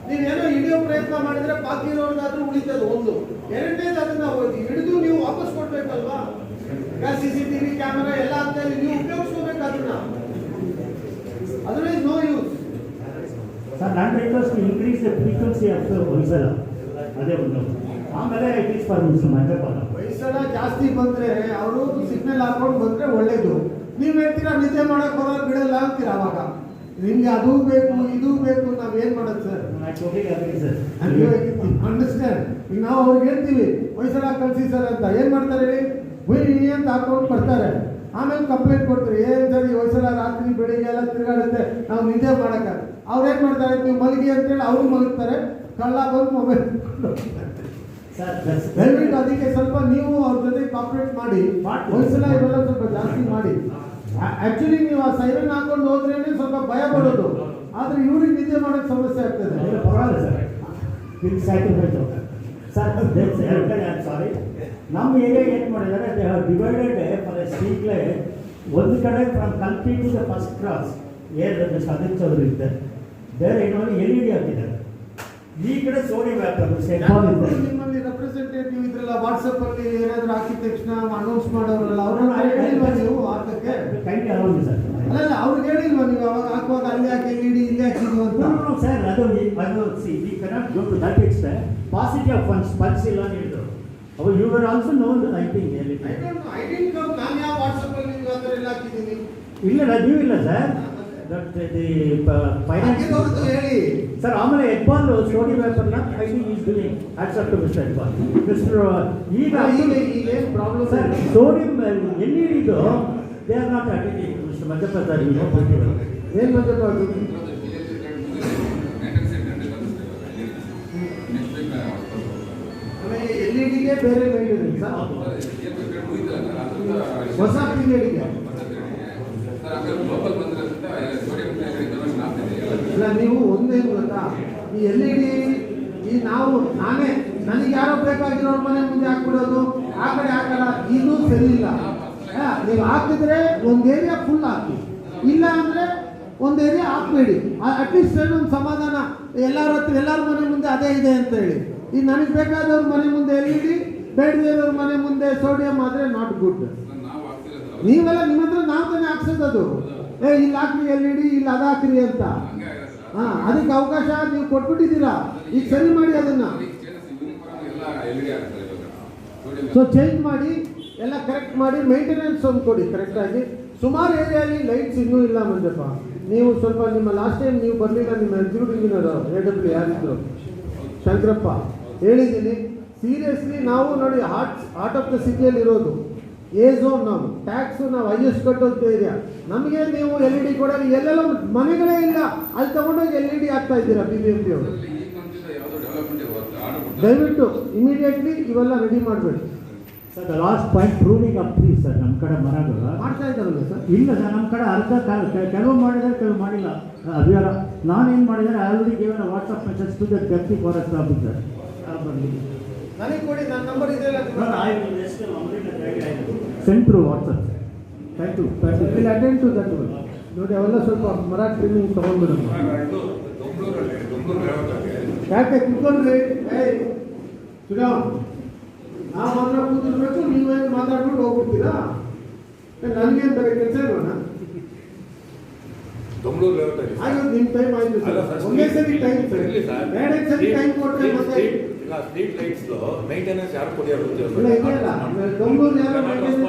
ನೀವೇನೋ ಹಿಡಿಯೋ ಪ್ರಯತ್ನ ಮಾಡಿದ್ರೆ ಬಾಕಿ ಇರೋದಾದ್ರೂ ಉಳಿತದೆ ಒಂದು. ಎರಡನೇದು ಅದನ್ನ ಹಿಡಿದು ನೀವು ವಾಪಸ್ ಕೊಡ್ಬೇಕಲ್ವಾ? ಈಗ CCTV ಕ್ಯಾಮೆರಾ ಎಲ್ಲ ಆಗ್ತಾ ಇದೆ, ನೀವು ಉಪಯೋಗಿಸ್ಕೋಬೇಕು ಅದನ್ನ. Otherwise no use. ಸರ್, ನನ್ನ request increase the frequency of Hoysala, ಅದೇ ಒಂದು. ಆಮೇಲೆ it is for Manjapala. Hoysala ಜಾಸ್ತಿ ಬಂದ್ರೆ ಅವರು ಸಿಗ್ನಲ್ ಹಾಕೊಂಡು ಬಂದ್ರೆ ಒಳ್ಳೇದು. ನೀವ್ ಹೇಳ್ತೀರಾ ನಿದ್ದೆ ಮಾಡಕ್ ಬರೋರು ಬಿಡಲ್ಲ ಅಂತೀರ, ಅವಾಗ ನಿಮ್ಗೆ ಅದು ಬೇಕು ಇದು ಬೇಕು, ನಾವೇನ್ ಮಾಡೋದು ಸರ್? ಅಂಡರ್ಸ್ಟ್ಯಾಂಡ್. ಈಗ ನಾವು ಅವ್ರಿಗೆ ಹೇಳ್ತೀವಿ ಹೊಯ್ಸಳ ಕಳ್ಸಿ ಸರ್ ಅಂತ, ಏನ್ ಮಾಡ್ತಾರೆ ಹೇಳಿ? ಹುಯಿ ಅಂತ ಹಾಕೊಂಡು ಬರ್ತಾರೆ. ಆಮೇಲೆ ಕಂಪ್ಲೇಂಟ್ ಕೊಡ್ತೀರಿ, ಏನ್ ಸರ್ ಈ ಹೊಯ್ಸಳ ರಾತ್ರಿ ಬೆಳಿಗ್ಗೆ ಎಲ್ಲ ತಿರುಗಾಡುತ್ತೆ, ನಾವು ನಿದ್ದೆ ಮಾಡಕ್ಕ. ಅವ್ರೇನ್ ಮಾಡ್ತಾರೆ, ನೀವು ಮಲಗಿ ಅಂತೇಳಿ ಅವ್ರು ಮಲಗ್ತಾರೆ, ಕಳ್ಳ ಬಂದು ಮೊಬೈಲ್. ದಯವಿಟ್ಟು ಅದಕ್ಕೆ ಸ್ವಲ್ಪ ನೀವು ಅವ್ರ ಜೊತೆ ಕಾಪರೇಟ್ ಮಾಡಿ, ಹೊಯ್ಸಳ ಇವೆಲ್ಲ ಸ್ವಲ್ಪ ಜಾಸ್ತಿ ಮಾಡಿ. ಆಕ್ಚುಲಿ ನೀವು ಆ ಸೈರನ್ ಹಾಕೊಂಡು ಹೋದ್ರೇನೆ ಸ್ವಲ್ಪ ಭಯ ಪಡೋದು, ಆದ್ರೆ ಇವ್ರಿಗೆ ನಿದ್ದೆ ಮಾಡೋಕೆ ಸಮಸ್ಯೆ ಆಗ್ತದೆ. ಸರ್ ಸಾರಿ, ನಮ್ಮ ಏರಿಯಾಗೆ ಏನು ಮಾಡಿದ್ದಾರೆ, they have divided for a street light. ಒಂದು ಕಡೆ from Kalpi to the first cross ಏರ್ ಅದಿತ್ ಚೌಧರಿ ಇದೆ, ಬೇರೆ ಇನ್ನೊಂದು LED ಹಾಕಿದ್ದಾರೆ. ಈ ಕಡೆ ಸೋನಿ ವ್ಯಾಪಾರ ನಿಮ್ಮಲ್ಲಿ ರೆಪ್ರೆಸೆಂಟೇಟಿವ್ ಇದ್ರಲ್ಲ, ವಾಟ್ಸಪ್ ಅಲ್ಲಿ ಏನಾದ್ರು ಹಾಕಿದ ತಕ್ಷಣ ಅನೌನ್ಸ್ ಮಾಡೋರಲ್ಲ, ಅವ್ರನ್ನ ಹೇಳಿಲ್ವಾ ನೀವು ಹಾಕಕ್ಕೆ? ಕೈಗೆ ಆಗೋದು ಸರ್. ಅಲ್ಲ ಅವ್ರಿಗೆ ಹೇಳಿಲ್ವಾ ನೀವು ಅವಾಗ ಹಾಕುವಾಗ ಅಲ್ಲಿ ಯಾಕೆ LED ಇಲ್ಲಿ ಹಾಕಿದ್ವು ಅಂತ? ಸರ್ ಅದು we cannot go to that extent. Positive funds ಇಲ್ಲ ಅಂತ ಹೇಳಿದ್ರು. ಅವು you were also known I think ಎಲ್ಲಿ ಐ ಡಿಂಟ್ ಕಮ್. ನಾನು ಯಾವ ವಾಟ್ಸಪ್ ಅಲ್ಲಿ ನೀವು ಅದರ ಎಲ್ಲ ಹಾಕಿದ್ದೀನಿ? ಇಲ್ಲ ನೀವು ಇಲ್ಲ ಸರ್. ದಟ್ ದಿ ಫೈನಾನ್ಸ್ ಹೇಳಿ ಸರ್. ಆಮೇಲೆ ಎಕ್ಬಾಲ್ ಸೋನಿ ವ್ಯಾಪಾರನ I think is doing accept mister Iqbal. Mister ಈಗ ಏನು problem sir, Sony LED they are not attending. Mister Madhyaprasad ಏನು ಮಧ್ಯಪ್ರಸಾದ್ LEDಗೆ ಬೇರೆ ಮೇಂಟೆನೆನ್ಸ್ ಹೊಸ ಪೀರಿಯಡ್ಗೆ ಇಲ್ಲ. ನೀವು ಒಂದೇನು ಗೊತ್ತಾ, ಈ LED ಈ ನನಗೆ ಯಾರೋ ಬೇಕಾಗಿರೋರ ಮನೆ ಮುಂದೆ ಹಾಕ್ಬಿಡೋದು, ಆ ಕಡೆ ಹಾಕಲ್ಲ, ಇದು ಸರಿ ಇಲ್ಲ. ನೀವು ಹಾಕಿದ್ರೆ ಒಂದು ಏರಿಯಾ ಫುಲ್ ಹಾಕಿ, ಇಲ್ಲ ಅಂದರೆ ಒಂದು ಏರಿಯಾ ಹಾಕಬೇಡಿ. ಅಟ್ಲೀಸ್ಟ್ ಏನೊಂದು ಸಮಾಧಾನ, ಎಲ್ಲರ ಮನೆ ಮುಂದೆ ಅದೇ ಇದೆ ಅಂತ ಹೇಳಿ. ಈಗ ನನಗೆ ಬೇಕಾದವ್ರ ಮನೆ ಮುಂದೆ LED, ಬೇಡದೇ ಇರೋರ ಮನೆ ಮುಂದೆ ಸೋಡಿಯಂ ಆದರೆ ನಾಟ್ ಗುಡ್. ನೀವೆಲ್ಲ ನಿಮ್ಮ ಹತ್ರ ನಾವು ತಾನೇ ಹಾಕ್ಸೋದು ಅದು. ಇಲ್ಲಿ ಹಾಕ್ರಿ LED, ಇಲ್ಲಿ ಅದು ಹಾಕ್ರಿ ಅಂತ. ಅದಕ್ಕೆ ಅವಕಾಶ ನೀವು ಕೊಟ್ಬಿಟ್ಟಿದ್ದೀರಾ. ಈಗ ಸರಿ ಮಾಡಿ ಅದನ್ನ, ಸೊ ಚೇಂಜ್ ಮಾಡಿ ಎಲ್ಲ ಕರೆಕ್ಟ್ ಮಾಡಿ, ಮೇಂಟೆನೆನ್ಸ್ ಒಂದು ಕೊಡಿ ಕರೆಕ್ಟಾಗಿ. ಸುಮಾರು ಏರಿಯಾಲಿ ಲೈಟ್ಸ್ ಇನ್ನೂ ಇಲ್ಲ ಮಂಜಪ್ಪ. ನೀವು ಸ್ವಲ್ಪ ನಿಮ್ಮ ಲಾಸ್ಟ್ ಟೈಮ್ ನೀವು ಬರಲಿಲ್ಲ, ನಿಮ್ಮ ಎಕ್ಸಿಕ್ಯೂಟಿವ್ ಇಂಜಿನಿಯರ್ AW ಯಾರಿದ್ರು ಶಂಕರಪ್ಪ, ಹೇಳಿದ್ದೀನಿ ಸೀರಿಯಸ್ಲಿ. ನಾವು ನೋಡಿ ಹಾರ್ಟ್ ಆಫ್ ದ ಸಿಟಿಯಲ್ಲಿ ಇರೋದು, ಎ ಝೋನ್, ನಾವು ಟ್ಯಾಕ್ಸು ನಾವು ಹೈಯೆಸ್ಟ್ ಕಟ್ಟೋದು ಏರಿಯಾ. ನಮಗೆ ನೀವು LED ಕೊಡೋದು, ಎಲ್ಲೆಲ್ಲ ಮನೆಗಳೇ ಇಲ್ಲ, ಅಲ್ಲಿ ತಗೊಂಡೋಗಿ LED ಹಾಕ್ತಾ ಇದ್ದೀರಾ BBMP ಅವರು. ದಯವಿಟ್ಟು ಇಮಿಡಿಯೇಟ್ಲಿ ಇವೆಲ್ಲ ರೆಡಿ ಮಾಡಬೇಡಿ sir. The last point proving up trees sir. ನಮ್ಮ ಕಡೆ ಮರಗಳು ಮಾಡ್ತಾ ಇದ್ದಾರಲ್ಲ ಸರ್? ಇಲ್ಲ ಸರ್, ನಮ್ಮ ಕಡೆ ಅರ್ಧ ಕೆಲವು ಮಾಡಿದ್ದಾರೆ, ಕೆಲವು ಮಾಡಿಲ್ಲ. ಅದ್ಯಾರ ನಾನೇನು ಮಾಡಿದ್ದಾರೆ, already given WhatsApp message to the deputy forest officer. ನನಗೆ ಕೊಡಿ, ನನ್ನ ನಂಬರ್ ಇದೆಯಲ್ಲ, send through WhatsApp. Thank you. Will attend to that. ನೋಡಿ ಅವೆಲ್ಲ ಸ್ವಲ್ಪ ಮರ ಟ್ರಿಮ್ಮಿಂಗ್ ತೊಗೊಂಡ್ಬಿಡೋಣ. ಯಾಕೆ ಕುತ್ಕೊಂಡ್ರಿ? ಸುಧಾಮ್, ನಾವು ಮಾತ್ರ ಕೂತಿರ್ಬೇಕು, ನೀವೇನು ಮಾತಾಡ್ಬಿಟ್ಟು ಹೋಗ್ಬಿಡ್ತೀರಾ? ನನಗೇನು ಬೇರೆ ಕೆಲಸ ಇರೋಣ? ಆಯ್ತು, ನಿಮ್ಮ ಟೈಮ್ ಆಯ್ತು ಸರ್. ಒಂದೇ ಸರಿ ಟೈಮ್ ಸರ್, ಎರಡೇ ಸರಿ ಟೈಮ್ ಕೊಟ್ಟರೆ ಮತ್ತೆ ಸ್ಟ್ರೀಟ್ ಲೈಟ್ಸ್ ಮೇಂಟೆನೆನ್ಸ್ ಯಾರು ಕೊಡಿಯೋದು? ಇಲ್ಲ ಇದೆಯಲ್ಲ, ಬೆಂಗಳೂರು ಯಾರು ಮೇಂಟೆನೆನ್ಸ್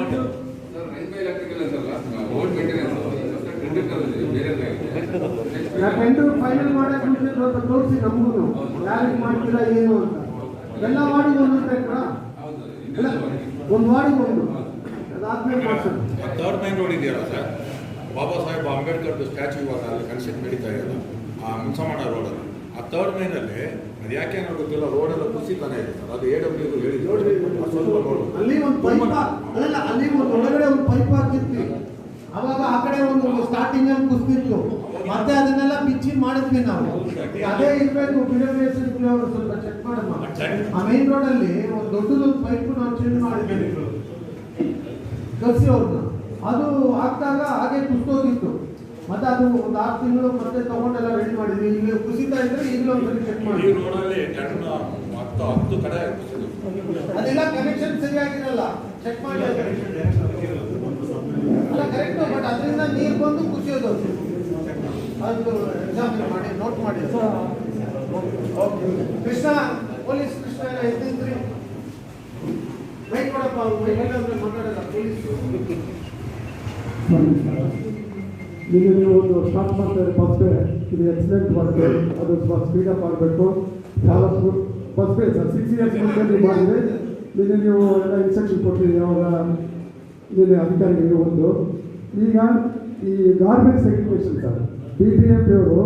ಟೆಂಡರ್ ಫೈನಲ್ ಮಾಡಕ್ಕೆ ಮುಂಚೆ ಸ್ವಲ್ಪ ತೋರಿಸಿ ನಮಗೂ, ಯಾರಿಗೆ ಮಾಡ್ತೀರಾ ಏನು ಅಂತ. ಎಲ್ಲ ವಾರ್ಡಿಗೆ ಒಂದೊಂದು ಟೆಂಡ್ರಾ? ಇಲ್ಲ, ಒಂದು ವಾರ್ಡಿಗೆ ಒಂದು, ಅದಾದ್ಮೇಲೆ ಮಾಡ್ಸೋಣ. ಥರ್ಡ್ ಮೈನ್ ರೋಡ್ ಇದೆಯಲ್ಲ ಸರ್, ಬಾಬಾ ಸಾಹೇಬ್ ಅಂಬೇಡ್ಕರ್ದು ಸ್ಟ್ಯಾಚ್ಯೂ ಇವಾಗ ಅಲ್ಲಿ ಕನ್ಸ್ಟ್ರಕ್ಟ್ ನಡೀತಾ ಇದೆಯಲ್ಲ, ಆ ಮುನ್ಸಮಾಡ ರೋಡಲ್ಲಿ, ಆ ಥರ್ಡ್ ಮೈನಲ್ಲಿ ಅದು ಯಾಕೆ ಅನ್ನೋ ಗೊತ್ತಿಲ್ಲ, ರೋಡೆಲ್ಲ ಕುಸಿತಾನೆ ಇದೆ ಸರ್. ಅದು AW ಹೇಳಿದ್ರು, ಸ್ವಲ್ಪ ರೋಡ್ ಅಲ್ಲಿ ಒಂದು ಪೈಪ್ ಅಲ್ಲ, ಅಲ್ಲಿ ಒಂದು ಒಳಗಡೆ ಒಂದು ಪೈಪ್ ಹಾಕಿರ್ತೀವಿ, ಅವಾಗ ಆ ಕಡೆ ಒಂದು ಸ್ಟಾರ್ಟಿಂಗ್ ಅಲ್ಲಿ ಕುಸಿತಿತ್ತು, ಮತ್ತೆ ಅದನ್ನೆಲ್ಲ ಬಿಚ್ಚಿ ಮಾಡಿದ್ವಿ ನಾವು. ಅದೇ ಇರಬೇಕು. ಅವರು ಸ್ವಲ್ಪ ಚೆಕ್ ಮಾಡಮ್ಮ. ಆ ಮೈನ್ ರೋಡ್ ಅಲ್ಲಿ ಒಂದು ದೊಡ್ಡದೊಂದು ಪೈಪ್ ನಾವು ಚೇಂಜ್ ಮಾಡಿದ್ವಿ ಕಳಿಸಿ ಅವ್ರನ್ನ. ಅದು ಹಾಕ್ದಾಗ ಹಾಗೆ ಕುಸಿದೋಗಿತ್ತು, ಮತ್ತೆ ಅದು ಒಂದು 6 ತಿಂಗಳು ಮತ್ತೆ ತಗೊಂಡೆಲ್ಲ ರೆಡಿ ಮಾಡಿದ್ವಿ. ಈಗ ಕುಸಿತಾ ಇದ್ರೆ ಈಗಲೂ ಒಂದ್ಸರಿ ಚೆಕ್ ಮಾಡಿ. ಅದೆಲ್ಲ ಕನೆಕ್ಷನ್ ಸರಿಯಾಗಿರಲ್ಲ, ಚೆಕ್ ಮಾಡಿ. ಅಲ್ಲ ಕರೆಕ್ಟ್, ಬಟ್ ಅದರಿಂದ ನೀರು ಬಂದು ಕುಸಿಯೋದು, ಅದು ಎಕ್ಸಾಂಪಲ್ ಮಾಡಿ ನೋಟ್ ಮಾಡಿ. ಕೃಷ್ಣ, ಪೊಲೀಸ್ ಕೃಷ್ಣ ಎತ್ತಿದ್ರಿ ಬೈಕ್ ಕೊಡಪ್ಪ, ಅವ್ರು ಮಾತಾಡಲ್ಲ ಪೊಲೀಸು. ಈಗ ನೀವು ಒಂದು ಸ್ಟಾರ್ಟ್ ಮಾಡ್ತಾರೆ ಫಸ್ಟ್ ಇದು ಎಕ್ಸಲೆಂಟ್ ವರ್ಕ್, ಅದು ಸ್ವಲ್ಪ ಸ್ಪೀಡಪ್ ಆಗಬೇಕು. ಭಾಳಷ್ಟು ಫಸ್ಟ್ ಸರ್ 6 ಇಯರ್ಸ್ ಮುಂದೆ ನೀವು ಮಾಡಿದರೆ ಈಗ ನೀವು ಎಲ್ಲ ಇನ್ಸ್ಟ್ರಕ್ಷನ್ ಕೊಟ್ಟಿದ್ದೀವಿ ಅವಾಗ ಇಲ್ಲಿ ಅಧಿಕಾರಿಗಳಿಗೆ. ಒಂದು ಈಗ ಈ ಗಾರ್ಬೇಜ್ ಸೆಗ್ರಿಗೇಷನ್ ಸರ್, BBMP ಅವರು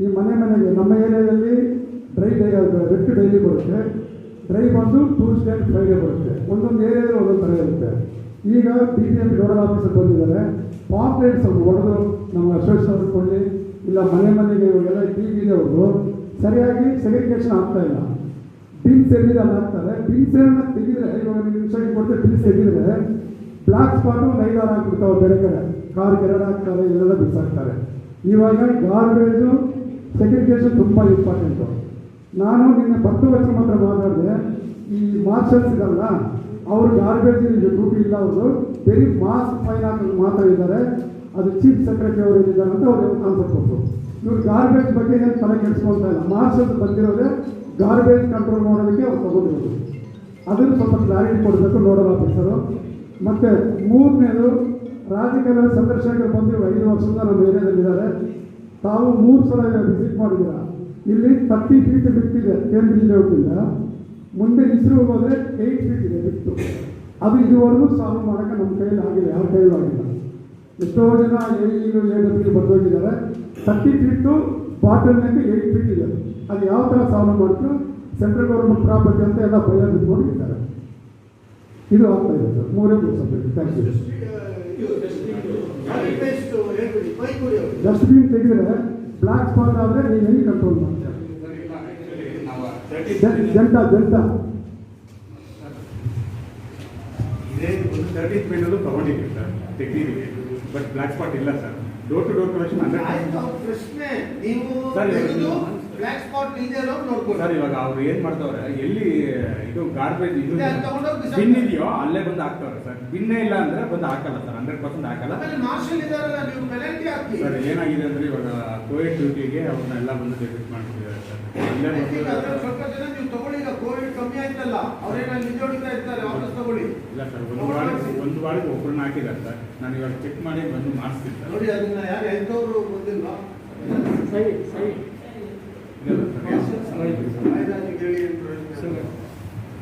ಈ ಮನೆಗೆ ನಮ್ಮ ಏರಿಯಾದಲ್ಲಿ ವೆಟ್ ಡೈಲಿ ಬರುತ್ತೆ, ಡ್ರೈ ಬಂದು ಟ್ಯೂಸ್ಡೇ ಫ್ರೈಡೇ ಬರುತ್ತೆ. ಒಂದೊಂದು ಏರಿಯಾದಲ್ಲಿ ಒಂದೊಂದು ಥರ ಇರುತ್ತೆ. ಈಗ BBMP ನೋಡಲ್ ಆಫೀಸರ್ ಬಂದಿದ್ದಾರೆ, ಪಾಂಪ್ಲೆಟ್ಸ್ ಅವ್ರು ಹೊಡೆದು ನಮ್ಮ ಅಸೋಸಿಯೇಷನ್ ಅವ್ರಿಗೆ ಕೊಡಲಿ, ಇಲ್ಲ ಮನೆಗೆ ಇವಾಗೆಲ್ಲ TV ಇದೆ, ಅವರು ಸರಿಯಾಗಿ ಸೆಗ್ರಿಗೇಷನ್ ಆಗ್ತಾ ಇಲ್ಲ. ಬಿನ್ಸ್ ಎಲ್ಲಿದೆ ಅಲ್ಲಿ ಹಾಕ್ತಾರೆ. ಬಿನ್ಸ್ ಏನನ್ನ ತೆಗೆದ್ರೆ, ಇವಾಗ ನೀವು ಇನ್ಸ್ಟ್ರಕ್ಷನ್ ಕೊಡ್ತಾರೆ, ಬಿನ್ಸ್ ತೆಗೆದ್ರೆ ಬ್ಲಾಕ್ ಸ್ಪಾಟ್ ಒಂದು 5-6 ಹಾಕ್ಬಿಡ್ತಾವೆ ಬೇರೆ ಕಡೆ. ಕಾರ್ ಕೆರಡು ಹಾಕ್ತಾರೆ, ಇಲ್ಲೆಲ್ಲ ಬಿಸಾಕ್ತಾರೆ. ಇವಾಗ ಗಾರ್ಬೇಜು ಸೆಗ್ರಿಗೇಷನ್ ತುಂಬ ಇಂಪಾರ್ಟೆಂಟು. ನಾನು ನಿನ್ನೆ 10 ವರ್ಷ ಮಾತ್ರ ಮಾತಾಡಿದೆ. ಈ ಮಾರ್ಷಲ್ಸ್ ಇದಲ್ಲ, ಅವರು ಗಾರ್ಬೇಜ್ ಡ್ಯೂಟಿ ಇಲ್ಲ, ಅವರು ಬರೀ ಮಾಸ್ ಫೈನಾನ್ಸ್ ಮಾತ್ರ ಇದ್ದಾರೆ. ಅದು ಚೀಫ್ ಸೆಕ್ರೆಟರಿ ಅವರು ಇದ್ದಾರೆ ಅಂತ ಅವರು ಆನ್ಸರ್ ಕೊಟ್ಟರು. ಇವ್ರು ಗಾರ್ಬೇಜ್ ಬಗ್ಗೆ ಏನು ತಲೆ ಕೆಡಿಸ್ಕೊಳ್ತಾ ಇಲ್ಲ. ಮಾರ್ಷಲ್ಸ್ ಬಂದಿರೋದೇ ಗಾರ್ಬೇಜ್ ಕಂಟ್ರೋಲ್ ಮಾಡೋದಕ್ಕೆ ಅವ್ರು ತಗೊಂಡಿರೋದು. ಅದನ್ನು ಸ್ವಲ್ಪ ಕ್ಲಾರಿಟಿ ಕೊಡಬೇಕು ನೋಡಲ್ ಆಫೀಸರು. ಮತ್ತು ಮೂರನೇದು, ರಾಜಕೀಯ ಚಂದ್ರಶೇಖರ್ ಬಂದು 5 ವರ್ಷದಿಂದ ನಮ್ಮ ಏರಿಯಾದಲ್ಲಿದ್ದಾರೆ. ತಾವು 3 ಸಲ ವಿಸಿಟ್ ಮಾಡಿದ್ದೀರ. ಇಲ್ಲಿ 30 ಫೀಟ್ ಬಿಟ್ಟಿದೆ ಕೇಂದ್ರೀಯ ಲೇಔಟಿಂದ. ಮುಂದೆ ಇಸ್ರೋ ಹೋದರೆ 8 ಫೀಟ್ ಇದೆ ಬಿಟ್ಟು. ಅದು ಇದುವರೆಗೂ ಸಾಲ್ವ್ ಮಾಡೋಕ್ಕೆ ನಮ್ಮ ಕೈಯಲ್ಲಿ ಆಗಿಲ್ಲ, ಯಾರ ಕೈಯಲ್ಲೂ ಆಗಿಲ್ಲ. ಎಷ್ಟೋ ಜನ AW ಬಂದೋಗಿದ್ದಾರೆ. 30 ಫೀಟು ಬಾಟಲ್ನಾಗೆ 8 ಫೀಟ್ ಇದೆ. ಅದು ಯಾವ ಥರ ಸಾಲ್ವ್ ಮಾಡ್ತು, ಸೆಂಟ್ರಲ್ ಗೌರ್ಮೆಂಟ್ ಪ್ರಾಪರ್ಟಿ ಅಂತ ಎಲ್ಲ ಭಯ ಬಿಟ್ಕೊಂಡಿದ್ದಾರೆ. ಇದು ಆಗ್ತಾ ಇದೆ sir. 3 subject. Thank you. Dustbin ತೆಗೆದ್ರೆ ಬ್ಲಾಕ್ ಸ್ಪಾಟ್ ಆದರೆ ನೀವು ಹೆಂಗೆ ಕಂಟ್ರೋಲ್ ಮಾಡ್ತೀರಾ? ಜಂಟ ಇದೇ ಒಂದು 13th ಮೇಲೂ ತಗೊಂಡಿದ್ದೀವಿ ಸರ್, ತೆಗ್ದಿದ್ದೀವಿ. ಬಟ್ ಬ್ಲಾಕ್ ಸ್ಪಾಟ್ ಇಲ್ಲ sir. Door to door collection ಪ್ರಶ್ನೆ ನೀವು ಸರ್, ಬ್ಲಾಕ್ ಸ್ಪಾಟ್ ಇದೆ ಅನ್ನೋ ನೋಡ್ಕೊಳ್ಳಿ ಸರ್. ಇವಾಗ ಅವ್ರು ಏನ್ ಮಾಡ್ತಾವ್ರೆ, ಎಲ್ಲಿ ಇದು ಗಾರ್ಬೇಜ್ ಇದು ತಗೊಂಡೋಗಿ ಬಿನ್ ಇದೆಯೋ ಅಲ್ಲೇ ಬಂದು ಹಾಕ್ತಾವ್ರೆ ಸರ್. ಬಿನ್ನೇ ಇಲ್ಲ ಅಂದ್ರೆ ಬಂದು ಹಾಕಲ್ಲ ಸರ್, 100% ಹಾಕಲ್ಲ ಮಾರ್ಷಲ್ ಇದಾರಲ್ಲ, ನೀವು ಪೆನಾಲ್ಟಿ ಹಾಕಿ ಸರ್. ಏನಾಗಿದೆ ಅಂದ್ರೆ ಇವಾಗ ಕೋವಿಡ್ ಡ್ಯೂಟಿಗೆ ಅವ್ರನ್ನೆಲ್ಲ ಬಂದು ಡೆಬಿಟ್ ಮಾಡ್ತಿದ್ದಾರೆ ಸರ್. ಅಲ್ಲೇ ಬಂದು ಸ್ವಲ್ಪ ಜನ ನೀವು ತಗೊಳ್ಳಿ. ಈಗ ಕೋವಿಡ್ ಕಮ್ಮಿ ಆಯ್ತಲ್ಲ, ಅವ್ರೇನ ನಿಜ ಹೊಡಿತಾ ಇರ್ತಾರೆ, ವಾಪಸ್ ತಗೊಳ್ಳಿ. ಇಲ್ಲ ಸರ್, ಒಂದು ವಾರಕ್ಕೆ ಒಬ್ಬರನ್ನ ಹಾಕಿದ್ದಾರೆ ಸರ್. ನಾನು ಇವಾಗ ಚೆಕ್ ಮಾಡಿ ಬಂದು ಮಾಡಿಸ್ತೀನಿ ಸರ್. ನೋಡಿ, ಅದನ್ನ ಯಾರು ಎಂತವ್ರು ಬಂದಿಲ್ವಾ? ಸರಿ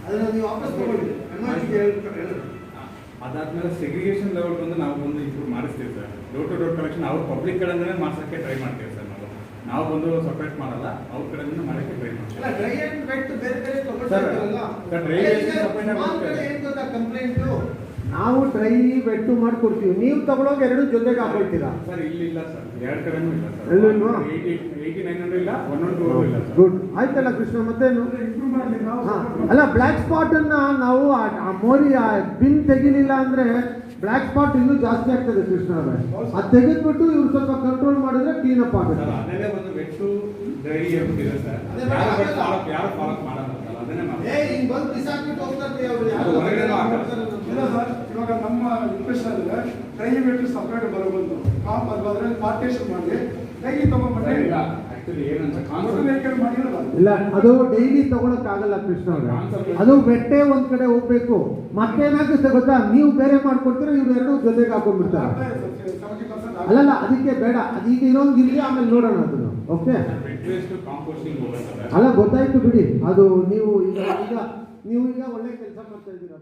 ಅದನ್ನ ನೀವು ವಾಪಸ್ ತಗೊಳ್ಳಿ. ಅದಾದ್ಮೇಲೆ ಸೆಗ್ರಿಗೇಷನ್ ಲೆವೆಲ್ ಬಂದು ನಾವು ಬಂದು ಇಂಪ್ರೂವ್ ಮಾಡಿಸ್ತೀವಿ sir. Door to door collection ಅವ್ರ ಪಬ್ಲಿಕ್ ಕಡೆಯಿಂದನೇ ಮಾಡ್ಸೋಕ್ಕೆ ಟ್ರೈ ಮಾಡ್ತೀವಿ ಸರ್. ನಾವು ಬಂದು ಸಪ್ರೇಟ್ ಮಾಡಲ್ಲ, ಅವ್ರ ಕಡೆಯಿಂದ ಮಾಡೋಕ್ಕೆ ಟ್ರೈ ಮಾಡ್ತೀವಿ. ಡ್ರೈ ಅಂಡ್ ವೆಟ್ ಬೇರೆ ಬೇರೆ ಕಂಪ್ಲೇಂಟ್ ನಾವು ಡ್ರೈ ವೆಟ್ಟು ಮಾಡ್ಕೊಡ್ತೀವಿ. ನೀವು ತಗೊಳೋಕೆ 2 ಜೊತೆಗೆ ಹಾಕೊಳ್ತೀರಾ ಸರ್? ಇಲ್ಲ ಸರ್, 2 ಕಡೆನೂ ಇಲ್ಲ ಸರ್. ಎಲ್ಲೂ ಇಲ್ವಾ? 8900 ಇಲ್ಲ, 112 ಇಲ್ಲ ಸರ್. ಗುಡ್, ಆಯ್ತಲ್ಲ ಕೃಷ್ಣ. ಮತ್ತೇನು ಇಂಪ್ರೂವ್ ಮಾಡಲಿ ನಾವು. ಅಲ್ಲ, ಬ್ಲ್ಯಾಕ್ ಸ್ಪಾಟ್ ಅನ್ನ ನಾವು ಆ ಮೋರಿ ಬಿನ್ ತೆಗಿಲಿಲ್ಲ ಅಂದ್ರೆ ಬ್ಲ್ಯಾಕ್ ಸ್ಪಾಟ್ ಇನ್ನೂ ಜಾಸ್ತಿ ಆಗ್ತದೆ ಕೃಷ್ಣ ಅವರೇ. ಅದು ತೆಗೆದ್ಬಿಟ್ಟು ಇವ್ರು ಸ್ವಲ್ಪ ಕಂಟ್ರೋಲ್ ಮಾಡಿದ್ರೆ ಕ್ಲೀನ್ ಅಪ್ ಆಗುತ್ತೆ. ಅದನ್ನೇ ಒಂದು ವೆಟ್ಟು ಡ್ರೈ ಅಂತಿದೆ ಸರ್. ಯಾರು ಫಾಲೋ ಮಾಡಲ್ಲ ಸರ್, ಅದನ್ನೇ ಮಾಡಿ. ಹಿಂಗ್ ಬಂದು ಬಿಸಾಕ್ಬಿಟ್ಟು ಹೋಗ್ತಾರೆ ಅವ್ರು. ಅದು ಹೊರಗಡೆನೂ ಹಾಕಲ್ಲ. ಇಲ್ಲ ಸರ್, ಇವಾಗ ನಮ್ಮ ಇಂಪ್ರೆಷನ್ ಪ್ರೈವೇಟ್ ಸಪ್ರೇಟ್ ಬರಬಂದು ಕಾಂಪ್ ಅದ್ರ ಪಾರ್ಟೇಷನ್ ಮಾಡಿ ಡೈಲಿ ತಗೊಂಡ್ಬಂದ್ರೆ ಇಲ್ಲ. ಆಕ್ಚುಲಿ ಏನಂತ ಕಾನ್ಸೆಪ್ಟ್ ಮಾಡಿರಲ್ಲ. ಇಲ್ಲ, ಅದು ಡೈಲಿ ತಗೊಳಕ್ ಆಗಲ್ಲ ಕೃಷ್ಣ ಅವ್ರೆ. ಅದು ಬೆಟ್ಟೆ ಒಂದ್ ಕಡೆ ಹೋಗ್ಬೇಕು. ಮತ್ತೇನಾಗುತ್ತೆ ಗೊತ್ತಾ, ನೀವು ಬೇರೆ ಮಾಡ್ಕೊಡ್ತೀರ, ಇವ್ರು 2 ಜೊತೆಗೆ ಹಾಕೊಂಡ್ಬಿಡ್ತಾರೆ. ಅಲ್ಲಲ್ಲ, ಅದಕ್ಕೆ ಬೇಡ. ಅದೀಗ ಇನ್ನೊಂದು ಇರ್ಲಿ, ಆಮೇಲೆ ನೋಡೋಣ ಅದನ್ನು. ಓಕೆ, ಕಾಂಪೋಸ್ಟಿಂಗ್ ಹೋಗುತ್ತೆ. ಅಲ್ಲ ಗೊತ್ತಾಯ್ತು ಬಿಡಿ. ಅದು ನೀವು ಈಗ ಒಳ್ಳೆ ಕೆಲಸ ಮಾಡ್ತಾ ಇದ್ದೀರಾ.